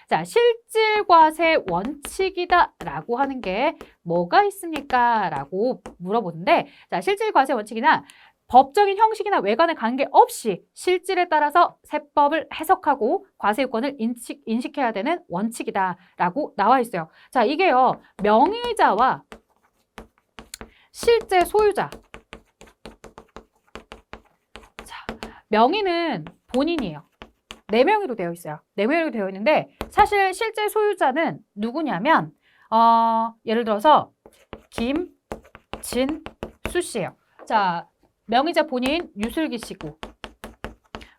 자, 실질과세 원칙이다라고 하는 게 뭐가 있습니까? 라고 물어보는데, 자, 실질과세 원칙이나 법적인 형식이나 외관에 관계없이 실질에 따라서 세법을 해석하고 과세요건을 인식해야 되는 원칙이다라고 나와 있어요. 자, 이게요, 명의자와 실제 소유자. 자, 명의는 본인이에요. 4명으로 되어 있어요. 4명으로 되어 있는데 사실 실제 소유자는 누구냐면 예를 들어서 김진수 씨예요. 자, 명의자 본인 유슬기 씨고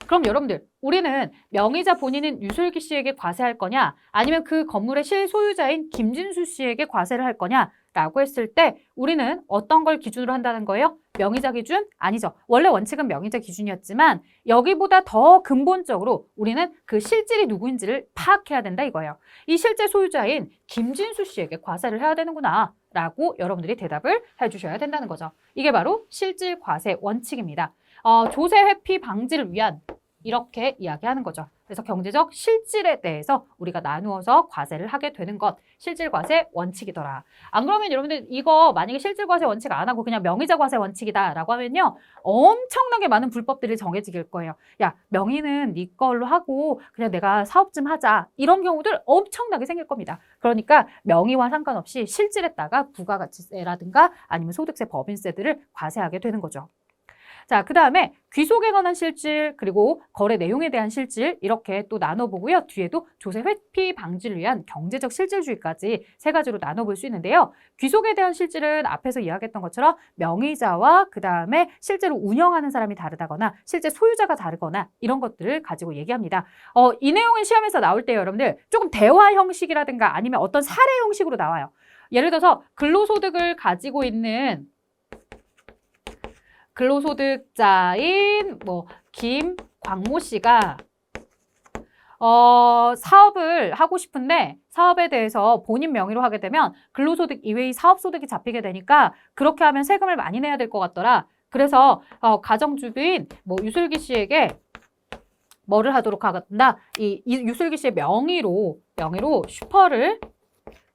그럼 여러분들 우리는 명의자 본인은 유슬기 씨에게 과세할 거냐 아니면 그 건물의 실소유자인 김진수 씨에게 과세를 할 거냐 라고 했을 때 우리는 어떤 걸 기준으로 한다는 거예요? 명의자 기준? 아니죠. 원래 원칙은 명의자 기준이었지만 여기보다 더 근본적으로 우리는 그 실질이 누구인지를 파악해야 된다 이거예요. 이 실제 소유자인 김진수 씨에게 과세를 해야 되는구나 라고 여러분들이 대답을 해주셔야 된다는 거죠. 이게 바로 실질 과세 원칙입니다. 조세 회피 방지를 위한 이렇게 이야기하는 거죠. 그래서 경제적 실질에 대해서 우리가 나누어서 과세를 하게 되는 것, 실질과세 원칙이더라. 안 그러면 여러분들 이거 만약에 실질과세 원칙 안 하고 그냥 명의자 과세 원칙이다라고 하면요. 엄청나게 많은 불법들이 정해질 거예요. 야, 명의는 네 걸로 하고 그냥 내가 사업 좀 하자. 이런 경우들 엄청나게 생길 겁니다. 그러니까 명의와 상관없이 실질에다가 부가가치세라든가 아니면 소득세, 법인세들을 과세하게 되는 거죠. 자, 그 다음에 귀속에 관한 실질 그리고 거래 내용에 대한 실질 이렇게 또 나눠보고요. 뒤에도 조세 회피 방지를 위한 경제적 실질주의까지 3가지로 나눠볼 수 있는데요. 귀속에 대한 실질은 앞에서 이야기했던 것처럼 명의자와 그 다음에 실제로 운영하는 사람이 다르다거나 실제 소유자가 다르거나 이런 것들을 가지고 얘기합니다. 이 내용은 시험에서 나올 때 여러분들 조금 대화 형식이라든가 아니면 어떤 사례 형식으로 나와요. 예를 들어서 근로소득을 가지고 있는 근로소득자인 김광모 씨가 사업을 하고 싶은데 사업에 대해서 본인 명의로 하게 되면 근로소득 이외의 사업소득이 잡히게 되니까 그렇게 하면 세금을 많이 내야 될 것 같더라. 그래서 가정주부인 유슬기 씨에게 뭐를 하도록 하겠다. 이 유슬기 씨의 명의로 슈퍼를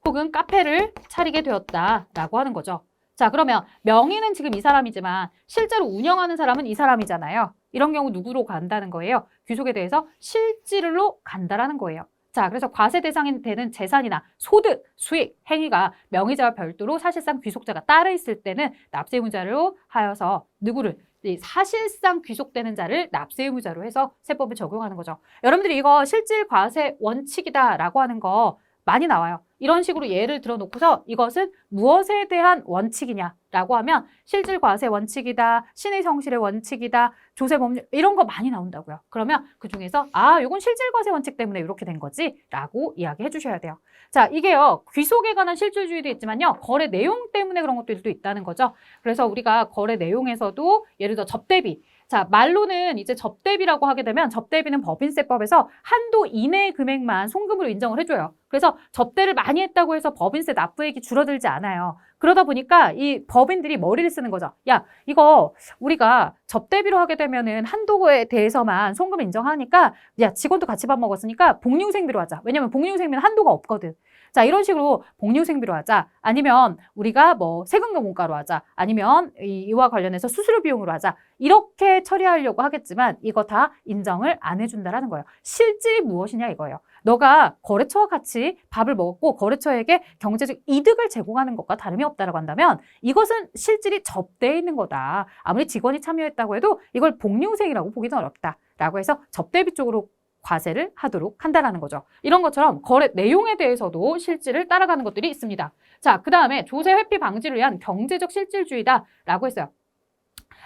혹은 카페를 차리게 되었다라고 하는 거죠. 자, 그러면 명의는 지금 이 사람이지만 실제로 운영하는 사람은 이 사람이잖아요. 이런 경우 누구로 간다는 거예요? 귀속에 대해서 실질로 간다라는 거예요. 자, 그래서 과세 대상이 되는 재산이나 소득, 수익, 행위가 명의자와 별도로 사실상 귀속자가 따로 있을 때는 납세 의무자로 하여서 누구를 사실상 귀속되는 자를 납세 의무자로 해서 세법을 적용하는 거죠. 여러분들이 이거 실질 과세 원칙이다라고 하는 거 많이 나와요. 이런 식으로 예를 들어 놓고서 이것은 무엇에 대한 원칙이냐라고 하면 실질 과세 원칙이다, 신의 성실의 원칙이다, 조세 법률 이런 거 많이 나온다고요. 그러면 그중에서 이건 실질 과세 원칙 때문에 이렇게 된 거지라고 이야기해 주셔야 돼요. 자, 이게요. 귀속에 관한 실질주의도 있지만요. 거래 내용 때문에 그런 것들도 있다는 거죠. 그래서 우리가 거래 내용에서도 예를 들어 접대비 자, 말로는 이제 접대비라고 하게 되면 접대비는 법인세법에서 한도 이내의 금액만 송금으로 인정을 해줘요. 그래서 접대를 많이 했다고 해서 법인세 납부액이 줄어들지 않아요. 그러다 보니까 이 법인들이 머리를 쓰는 거죠. 야, 이거 우리가 접대비로 하게 되면은 한도에 대해서만 송금 인정하니까 야, 직원도 같이 밥 먹었으니까 복리후생비로 하자. 왜냐면 복리후생비는 한도가 없거든. 자, 이런 식으로 복리후생비로 하자. 아니면 우리가 뭐 세금과 공과로 하자. 아니면 이와 관련해서 수수료 비용으로 하자. 이렇게 처리하려고 하겠지만 이거 다 인정을 안 해준다라는 거예요. 실질이 무엇이냐 이거예요. 너가 거래처와 같이 밥을 먹었고 거래처에게 경제적 이득을 제공하는 것과 다름이 없다라고 한다면 이것은 실질이 접대에 있는 거다. 아무리 직원이 참여했다고 해도 이걸 복리후생이라고 보기는 어렵다라고 해서 접대비 쪽으로 과세를 하도록 한다라는 거죠. 이런 것처럼 거래 내용에 대해서도 실질을 따라가는 것들이 있습니다. 자, 그 다음에 조세 회피 방지를 위한 경제적 실질주의다라고 했어요.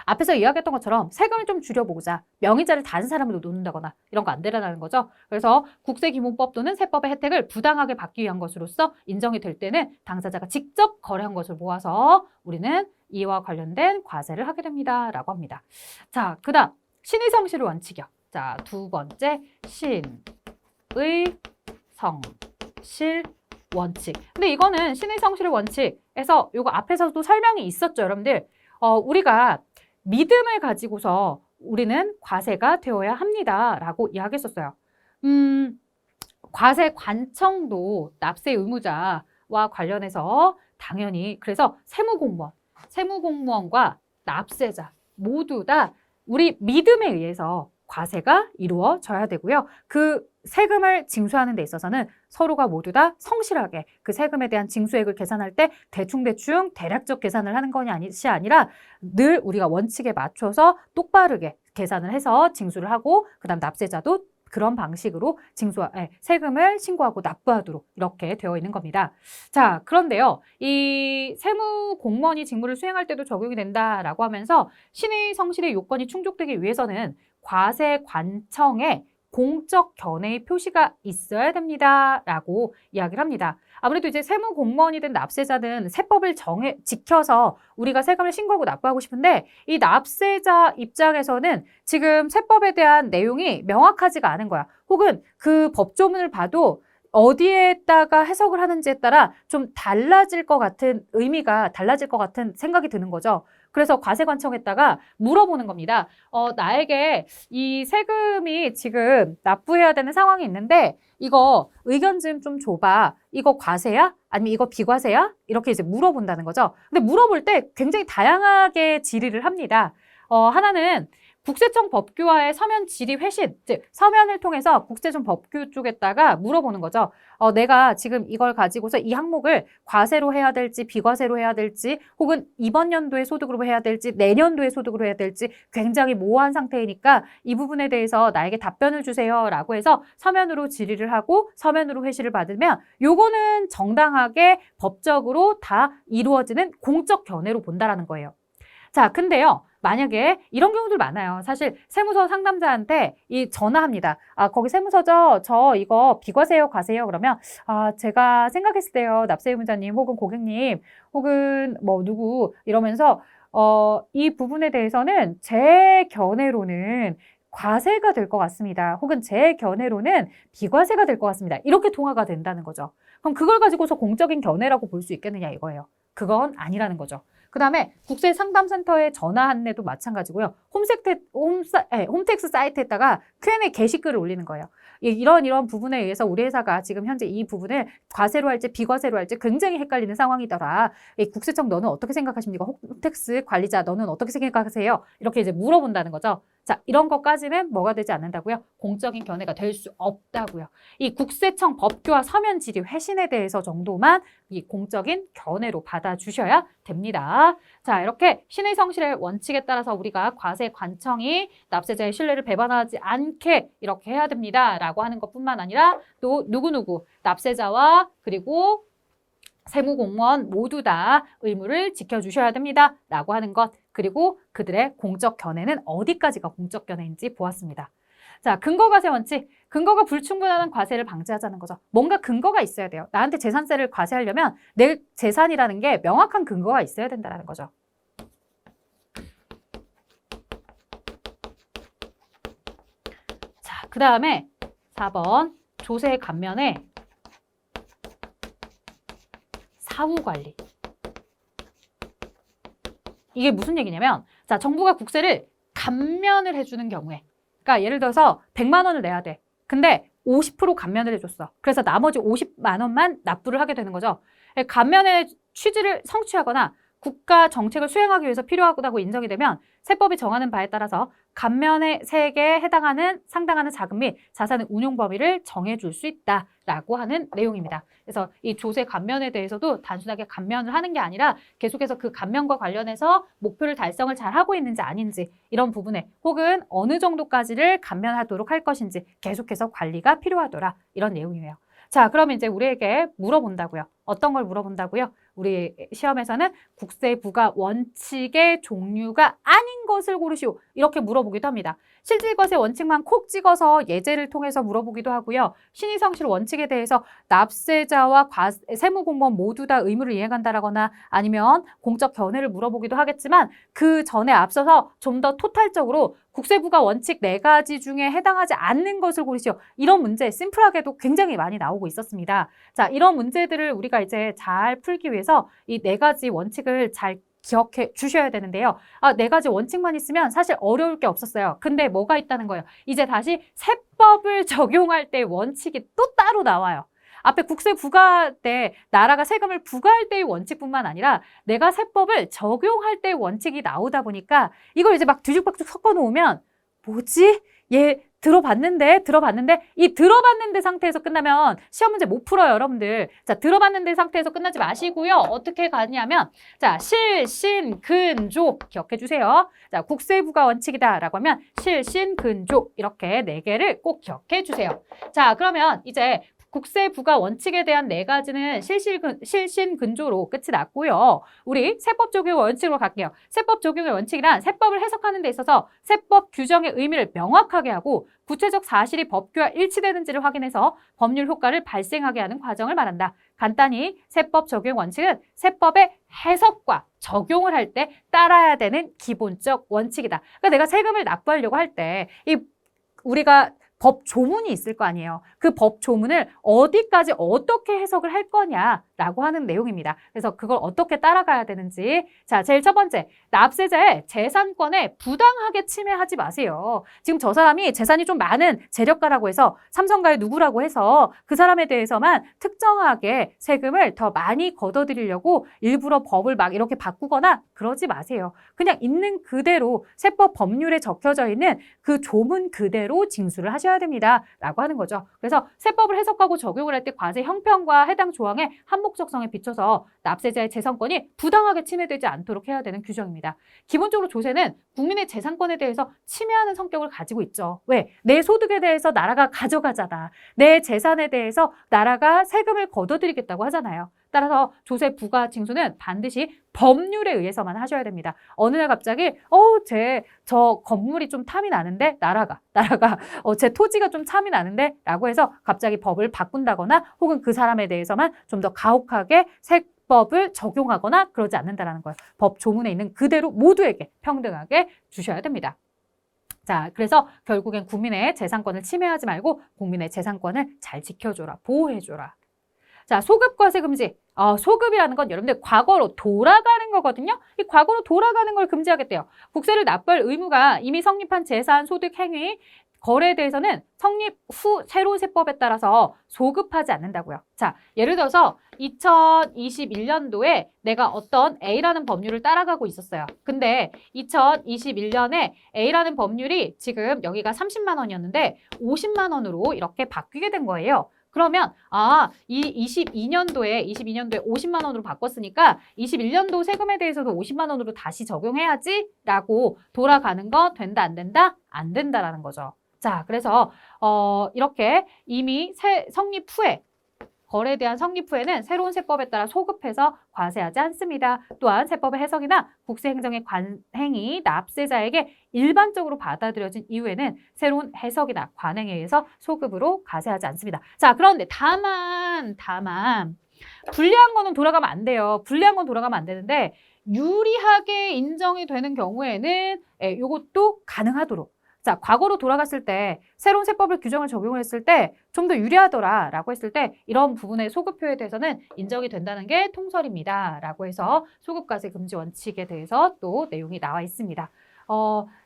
앞에서 이야기했던 것처럼 세금을 좀 줄여보자. 명의자를 다른 사람으로 놓는다거나 이런 거 안 되라는 거죠. 그래서 국세기본법 또는 세법의 혜택을 부당하게 받기 위한 것으로서 인정이 될 때는 당사자가 직접 거래한 것을 모아서 우리는 이와 관련된 과세를 하게 됩니다. 라고 합니다. 자, 그 다음 신의 성실의 원칙이요. 자, 두 번째 신의 성실 원칙. 근데 이거는 신의 성실의 원칙에서 이거 앞에서도 설명이 있었죠, 여러분들. 우리가 믿음을 가지고서 우리는 과세가 되어야 합니다라고 이야기했었어요. 과세 관청도 납세 의무자와 관련해서 당연히 그래서 세무공무원과 납세자 모두 다 우리 믿음에 의해서 과세가 이루어져야 되고요. 그 세금을 징수하는 데 있어서는 서로가 모두 다 성실하게 그 세금에 대한 징수액을 계산할 때 대충 대략적 계산을 하는 것이 아니라 늘 우리가 원칙에 맞춰서 똑바르게 계산을 해서 징수를 하고 그다음 납세자도 그런 방식으로 세금을 신고하고 납부하도록 이렇게 되어 있는 겁니다. 자, 그런데요. 이 세무 공무원이 직무를 수행할 때도 적용이 된다라고 하면서 신의 성실의 요건이 충족되기 위해서는 과세관청에 공적 견해의 표시가 있어야 됩니다라고 이야기를 합니다. 아무래도 이제 세무공무원이든 납세자든 세법을 지켜서 우리가 세금을 신고하고 납부하고 싶은데 이 납세자 입장에서는 지금 세법에 대한 내용이 명확하지가 않은 거야. 혹은 그 법조문을 봐도 어디에다가 해석을 하는지에 따라 좀 달라질 것 같은 의미가 달라질 것 같은 생각이 드는 거죠. 그래서 과세관청에다가 물어보는 겁니다. 나에게 이 세금이 지금 납부해야 되는 상황이 있는데 이거 의견 좀 줘봐. 이거 과세야? 아니면 이거 비과세야? 이렇게 이제 물어본다는 거죠. 근데 물어볼 때 굉장히 다양하게 질의를 합니다. 하나는 국세청 법규와의 서면 질의 회신, 즉 서면을 통해서 국세청 법규 쪽에다가 물어보는 거죠. 내가 지금 이걸 가지고서 이 항목을 과세로 해야 될지 비과세로 해야 될지 혹은 이번 연도의 소득으로 해야 될지 내년도의 소득으로 해야 될지 굉장히 모호한 상태이니까 이 부분에 대해서 나에게 답변을 주세요 라고 해서 서면으로 질의를 하고 서면으로 회시를 받으면 요거는 정당하게 법적으로 다 이루어지는 공적 견해로 본다라는 거예요. 자, 근데요. 만약에 이런 경우들 많아요. 사실 세무서 상담자한테 전화합니다. 거기 세무서죠? 저 이거 비과세요, 과세요? 그러면 제가 생각했을 때요. 납세 의무자님 혹은 고객님 혹은 뭐 누구 이러면서 이 부분에 대해서는 제 견해로는 과세가 될 것 같습니다. 혹은 제 견해로는 비과세가 될 것 같습니다. 이렇게 통화가 된다는 거죠. 그럼 그걸 가지고서 공적인 견해라고 볼 수 있겠느냐 이거예요. 그건 아니라는 거죠. 그 다음에 국세상담센터에 전화 안내도 마찬가지고요. 홈택스 사이트에다가 Q&A 게시글을 올리는 거예요. 이런 부분에 의해서 우리 회사가 지금 현재 이 부분을 과세로 할지 비과세로 할지 굉장히 헷갈리는 상황이더라. 국세청 너는 어떻게 생각하십니까? 홈택스 관리자 너는 어떻게 생각하세요? 이렇게 이제 물어본다는 거죠. 자, 이런 것까지는 뭐가 되지 않는다고요? 공적인 견해가 될 수 없다고요. 이 국세청 법규와 서면 질의 회신에 대해서 정도만 이 공적인 견해로 받아주셔야 됩니다. 자, 이렇게 신의 성실의 원칙에 따라서 우리가 과세관청이 납세자의 신뢰를 배반하지 않게 이렇게 해야 됩니다. 라고 하는 것뿐만 아니라 또 누구누구 납세자와 그리고 세무공무원 모두 다 의무를 지켜주셔야 됩니다. 라고 하는 것 그리고 그들의 공적 견해는 어디까지가 공적 견해인지 보았습니다. 자, 근거과세 원칙. 근거가 불충분한 과세를 방지하자는 거죠. 뭔가 근거가 있어야 돼요. 나한테 재산세를 과세하려면 내 재산이라는 게 명확한 근거가 있어야 된다는 거죠. 자, 그 다음에 4번 조세 감면에 사후관리. 이게 무슨 얘기냐면 자, 정부가 국세를 감면을 해주는 경우에, 그러니까 예를 들어서 100만 원을 내야 돼. 근데 50% 감면을 해줬어. 그래서 나머지 50만 원만 납부를 하게 되는 거죠. 감면의 취지를 성취하거나 국가 정책을 수행하기 위해서 필요하다고 인정이 되면 세법이 정하는 바에 따라서 감면의 세액에 해당하는 상당하는 자금 및 자산의 운용 범위를 정해줄 수 있다라고 하는 내용입니다. 그래서 이 조세 감면에 대해서도 단순하게 감면을 하는 게 아니라 계속해서 그 감면과 관련해서 목표를 달성을 잘 하고 있는지 아닌지 이런 부분에 혹은 어느 정도까지를 감면하도록 할 것인지 계속해서 관리가 필요하더라 이런 내용이에요. 자, 그러면 이제 우리에게 물어본다고요. 어떤 걸 물어본다고요? 우리 시험에서는 국세 부과 원칙의 종류가 아닌 것을 고르시오. 이렇게 물어보기도 합니다. 실질과세 원칙만 콕 찍어서 예제를 통해서 물어보기도 하고요. 신의성실 원칙에 대해서 납세자와 세무공무원 모두 다 의무를 이행한다라거나 아니면 공적 견해를 물어보기도 하겠지만 그 전에 앞서서 좀 더 토탈적으로 국세부과 원칙 4가지 중에 해당하지 않는 것을 고르시오. 이런 문제 심플하게도 굉장히 많이 나오고 있었습니다. 자, 이런 문제들을 우리가 이제 잘 풀기 위해서 이 4가지 원칙을 잘 기억해 주셔야 되는데요. 4가지 원칙만 있으면 사실 어려울 게 없었어요. 근데 뭐가 있다는 거예요? 이제 다시 세법을 적용할 때 원칙이 또 따로 나와요. 앞에 국세 부과 때 나라가 세금을 부과할 때의 원칙뿐만 아니라 내가 세법을 적용할 때의 원칙이 나오다 보니까 이걸 이제 막 뒤죽박죽 섞어 놓으면 뭐지? 얘 들어봤는데 이 들어봤는데 상태에서 끝나면 시험 문제 못 풀어요, 여러분들. 자, 들어봤는데 상태에서 끝나지 마시고요. 어떻게 가냐면 자, 실신근조 기억해 주세요. 자, 국세부과 원칙이다라고 하면 실신근조 이렇게 4개를 꼭 기억해 주세요. 자, 그러면 이제 국세 부과 원칙에 대한 4가지는 실신근조로 끝이 났고요. 우리 세법 적용 원칙으로 갈게요. 세법 적용의 원칙이란 세법을 해석하는 데 있어서 세법 규정의 의미를 명확하게 하고 구체적 사실이 법규와 일치되는지를 확인해서 법률 효과를 발생하게 하는 과정을 말한다. 간단히 세법 적용 원칙은 세법의 해석과 적용을 할 때 따라야 되는 기본적 원칙이다. 그러니까 내가 세금을 납부하려고 할 때 우리가 법 조문이 있을 거 아니에요. 그 법 조문을 어디까지 어떻게 해석을 할 거냐라고 하는 내용입니다. 그래서 그걸 어떻게 따라가야 되는지. 자, 제일 첫 번째, 납세자의 재산권에 부당하게 침해하지 마세요. 지금 저 사람이 재산이 좀 많은 재력가라고 해서 삼성가의 누구라고 해서 그 사람에 대해서만 특정하게 세금을 더 많이 걷어들이려고 일부러 법을 막 이렇게 바꾸거나 그러지 마세요. 그냥 있는 그대로 세법 법률에 적혀져 있는 그 조문 그대로 징수를 하셔야 됩니다. 라고 하는 거죠. 그래서 세법을 해석하고 적용을 할 때 과세 형평과 해당 조항의 한목적성에 비춰서 납세자의 재산권이 부당하게 침해되지 않도록 해야 되는 규정입니다. 기본적으로 조세는 국민의 재산권에 대해서 침해하는 성격을 가지고 있죠. 왜? 내 소득에 대해서 나라가 가져가잖아. 내 재산에 대해서 나라가 세금을 걷어들이겠다고 하잖아요. 따라서 조세 부과 징수는 반드시 법률에 의해서만 하셔야 됩니다. 어느 날 갑자기 저 건물이 좀 탐이 나는데 나라가 제 토지가 좀 탐이 나는데 라고 해서 갑자기 법을 바꾼다거나 혹은 그 사람에 대해서만 좀 더 가혹하게 세법을 적용하거나 그러지 않는다라는 거예요. 법 조문에 있는 그대로 모두에게 평등하게 주셔야 됩니다. 자, 그래서 결국엔 국민의 재산권을 침해하지 말고 국민의 재산권을 잘 지켜줘라, 보호해줘라. 자, 소급과세 금지. 소급이라는 건 여러분들 과거로 돌아가는 거거든요. 이 과거로 돌아가는 걸 금지하겠대요. 국세를 납부할 의무가 이미 성립한 재산, 소득, 행위, 거래에 대해서는 성립 후 새로운 세법에 따라서 소급하지 않는다고요. 자, 예를 들어서 2021년도에 내가 어떤 A라는 법률을 따라가고 있었어요. 근데 2021년에 A라는 법률이 지금 여기가 30만 원이었는데 50만 원으로 이렇게 바뀌게 된 거예요. 그러면 이 22년도에 50만 원으로 바꿨으니까 21년도 세금에 대해서도 50만 원으로 다시 적용해야지 라고 돌아가는 거 된다 안 된다? 안 된다라는 거죠. 자, 그래서 이렇게 이미 성립 후에 거래에 대한 성립 후에는 새로운 세법에 따라 소급해서 과세하지 않습니다. 또한 세법의 해석이나 국세행정의 관행이 납세자에게 일반적으로 받아들여진 이후에는 새로운 해석이나 관행에 의해서 소급으로 과세하지 않습니다. 자, 그런데 다만 불리한 거는 돌아가면 안 돼요. 불리한 건 돌아가면 안 되는데 유리하게 인정이 되는 경우에는 이것도 가능하도록. 자, 과거로 돌아갔을 때 새로운 세법을 규정을 적용을 했을 때 좀 더 유리하더라 라고 했을 때 이런 부분의 소급표에 대해서는 인정이 된다는 게 통설입니다 라고 해서 소급과세 금지 원칙에 대해서 또 내용이 나와 있습니다.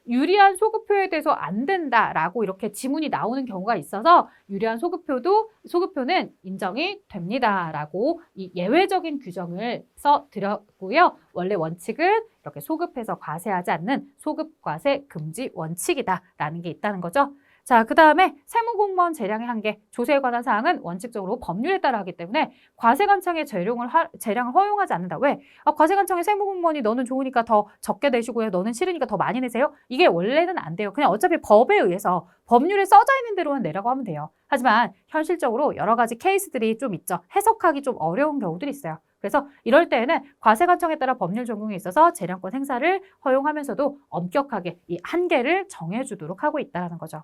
유리한 소급표에 대해서 안 된다라고 이렇게 지문이 나오는 경우가 있어서 유리한 소급표는 인정이 됩니다라고 이 예외적인 규정을 써드렸고요. 원래 원칙은 이렇게 소급해서 과세하지 않는 소급과세 금지 원칙이다라는 게 있다는 거죠. 자, 그 다음에 세무공무원 재량의 한계, 조세에 관한 사항은 원칙적으로 법률에 따라 하기 때문에 과세관청의 재량을 허용하지 않는다. 왜? 과세관청의 세무공무원이 너는 좋으니까 더 적게 내시고요. 너는 싫으니까 더 많이 내세요. 이게 원래는 안 돼요. 그냥 어차피 법에 의해서 법률에 써져 있는 대로는 내라고 하면 돼요. 하지만 현실적으로 여러 가지 케이스들이 좀 있죠. 해석하기 좀 어려운 경우들이 있어요. 그래서 이럴 때에는 과세관청에 따라 법률 적용에 있어서 재량권 행사를 허용하면서도 엄격하게 이 한계를 정해주도록 하고 있다는 거죠.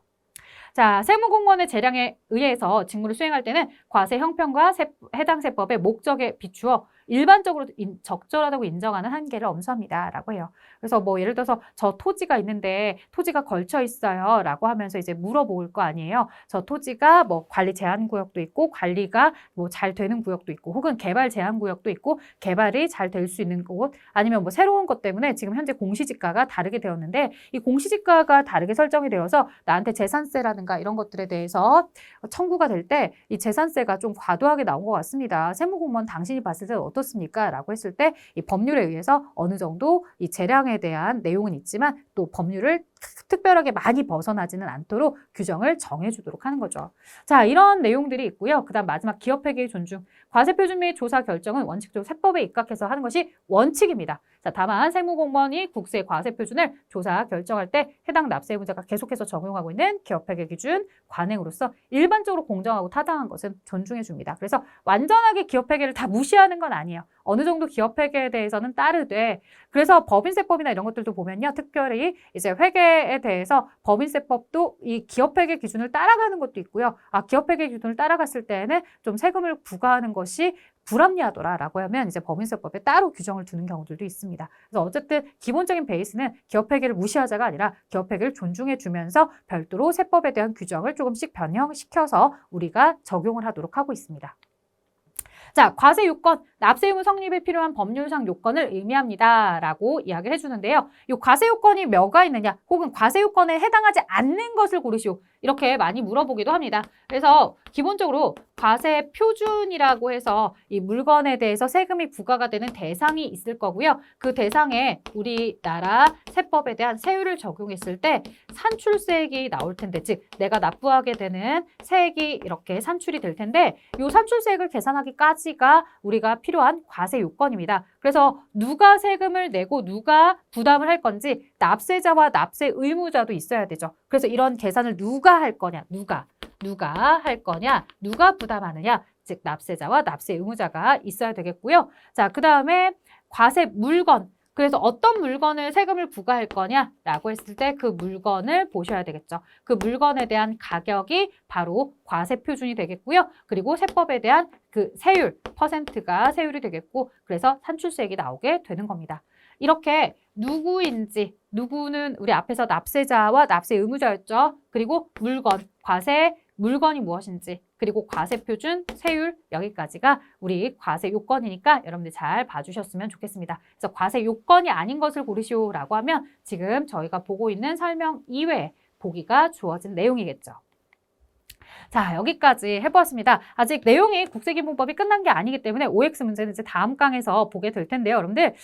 자, 세무공무원의 재량에 의해서 직무를 수행할 때는 과세 형평과 해당 세법의 목적에 비추어 일반적으로 적절하다고 인정하는 한계를 엄수합니다라고 해요. 그래서 뭐 예를 들어서 저 토지가 있는데 토지가 걸쳐 있어요 라고 하면서 이제 물어볼 거 아니에요. 저 토지가 뭐 관리 제한 구역도 있고 관리가 뭐 잘 되는 구역도 있고 혹은 개발 제한 구역도 있고 개발이 잘 될 수 있는 곳 아니면 뭐 새로운 것 때문에 지금 현재 공시지가가 다르게 되었는데 이 공시지가가 다르게 설정이 되어서 나한테 재산세라든가 이런 것들에 대해서 청구가 될 때 이 재산세가 좀 과도하게 나온 것 같습니다. 세무공무원 당신이 봤을 때 어떻습니까? 라고 했을 때 이 법률에 의해서 어느 정도 이 재량에 대한 내용은 있지만 또 법률을 특별하게 많이 벗어나지는 않도록 규정을 정해주도록 하는 거죠. 자, 이런 내용들이 있고요. 그 다음 마지막 기업회계의 존중. 과세표준 및 조사 결정은 원칙적으로 세법에 입각해서 하는 것이 원칙입니다. 자, 다만 세무공무원이 국세 과세표준을 조사 결정할 때 해당 납세 의무자가 계속해서 적용하고 있는 기업회계 기준 관행으로서 일반적으로 공정하고 타당한 것은 존중해 줍니다. 그래서 완전하게 기업회계를 다 무시하는 건 아니에요. 어느 정도 기업회계에 대해서는 따르되 그래서 법인세법이나 이런 것들도 보면요. 특별히 이제 회계에 대해서 법인세법도 이 기업회계 기준을 따라가는 것도 있고요. 기업회계 기준을 따라갔을 때는 좀 세금을 부과하는 것이 불합리하더라라고 하면 이제 법인세법에 따로 규정을 두는 경우들도 있습니다. 그래서 어쨌든 기본적인 베이스는 기업회계를 무시하자가 아니라 기업회계를 존중해 주면서 별도로 세법에 대한 규정을 조금씩 변형시켜서 우리가 적용을 하도록 하고 있습니다. 자, 과세 요건, 납세 의무 성립에 필요한 법률상 요건을 의미합니다. 라고 이야기를 해주는데요. 이 과세 요건이 몇가 있느냐, 혹은 과세 요건에 해당하지 않는 것을 고르시오. 이렇게 많이 물어보기도 합니다. 그래서 기본적으로 과세 표준이라고 해서 이 물건에 대해서 세금이 부과가 되는 대상이 있을 거고요. 그 대상에 우리나라 세법에 대한 세율을 적용했을 때 산출세액이 나올 텐데, 즉 내가 납부하게 되는 세액이 이렇게 산출이 될 텐데 이 산출세액을 계산하기까지가 우리가 필요한 과세 요건입니다. 그래서 누가 세금을 내고 누가 부담을 할 건지 납세자와 납세 의무자도 있어야 되죠. 그래서 이런 계산을 누가 할 거냐, 누가 할 거냐, 누가 부담하느냐, 즉 납세자와 납세 의무자가 있어야 되겠고요. 자, 그 다음에 과세 물건. 그래서 어떤 물건을 세금을 부과할 거냐라고 했을 때 그 물건을 보셔야 되겠죠. 그 물건에 대한 가격이 바로 과세 표준이 되겠고요. 그리고 세법에 대한 그 세율, 퍼센트가 세율이 되겠고 물건에서 산출세액이 나오게 되는 겁니다. 이렇게 누구인지, 누구는 우리 앞에서 납세자와 납세 의무자였죠. 그리고 물건, 과세, 물건이 무엇인지, 그리고 과세표준, 세율 여기까지가 우리 과세 요건이니까 여러분들 잘 봐주셨으면 좋겠습니다. 그래서 과세 요건이 아닌 것을 고르시오라고 하면 지금 저희가 보고 있는 설명 이외에 보기가 주어진 내용이겠죠. 자, 여기까지 해보았습니다. 아직 내용이 국세기본법이 끝난 게 아니기 때문에 OX 문제는 이제 다음 강에서 보게 될 텐데요. 여러분들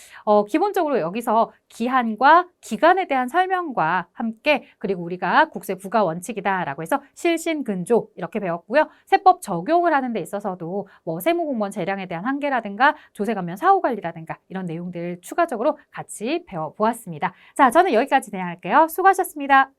기본적으로 여기서 기한과 기간에 대한 설명과 함께 그리고 우리가 국세 부과 원칙이다라고 해서 실신근조 이렇게 배웠고요. 세법 적용을 하는 데 있어서도 뭐 세무공무원 재량에 대한 한계라든가 조세관면 사후관리라든가 이런 내용들 추가적으로 같이 배워보았습니다. 자, 저는 여기까지 진행할게요. 수고하셨습니다.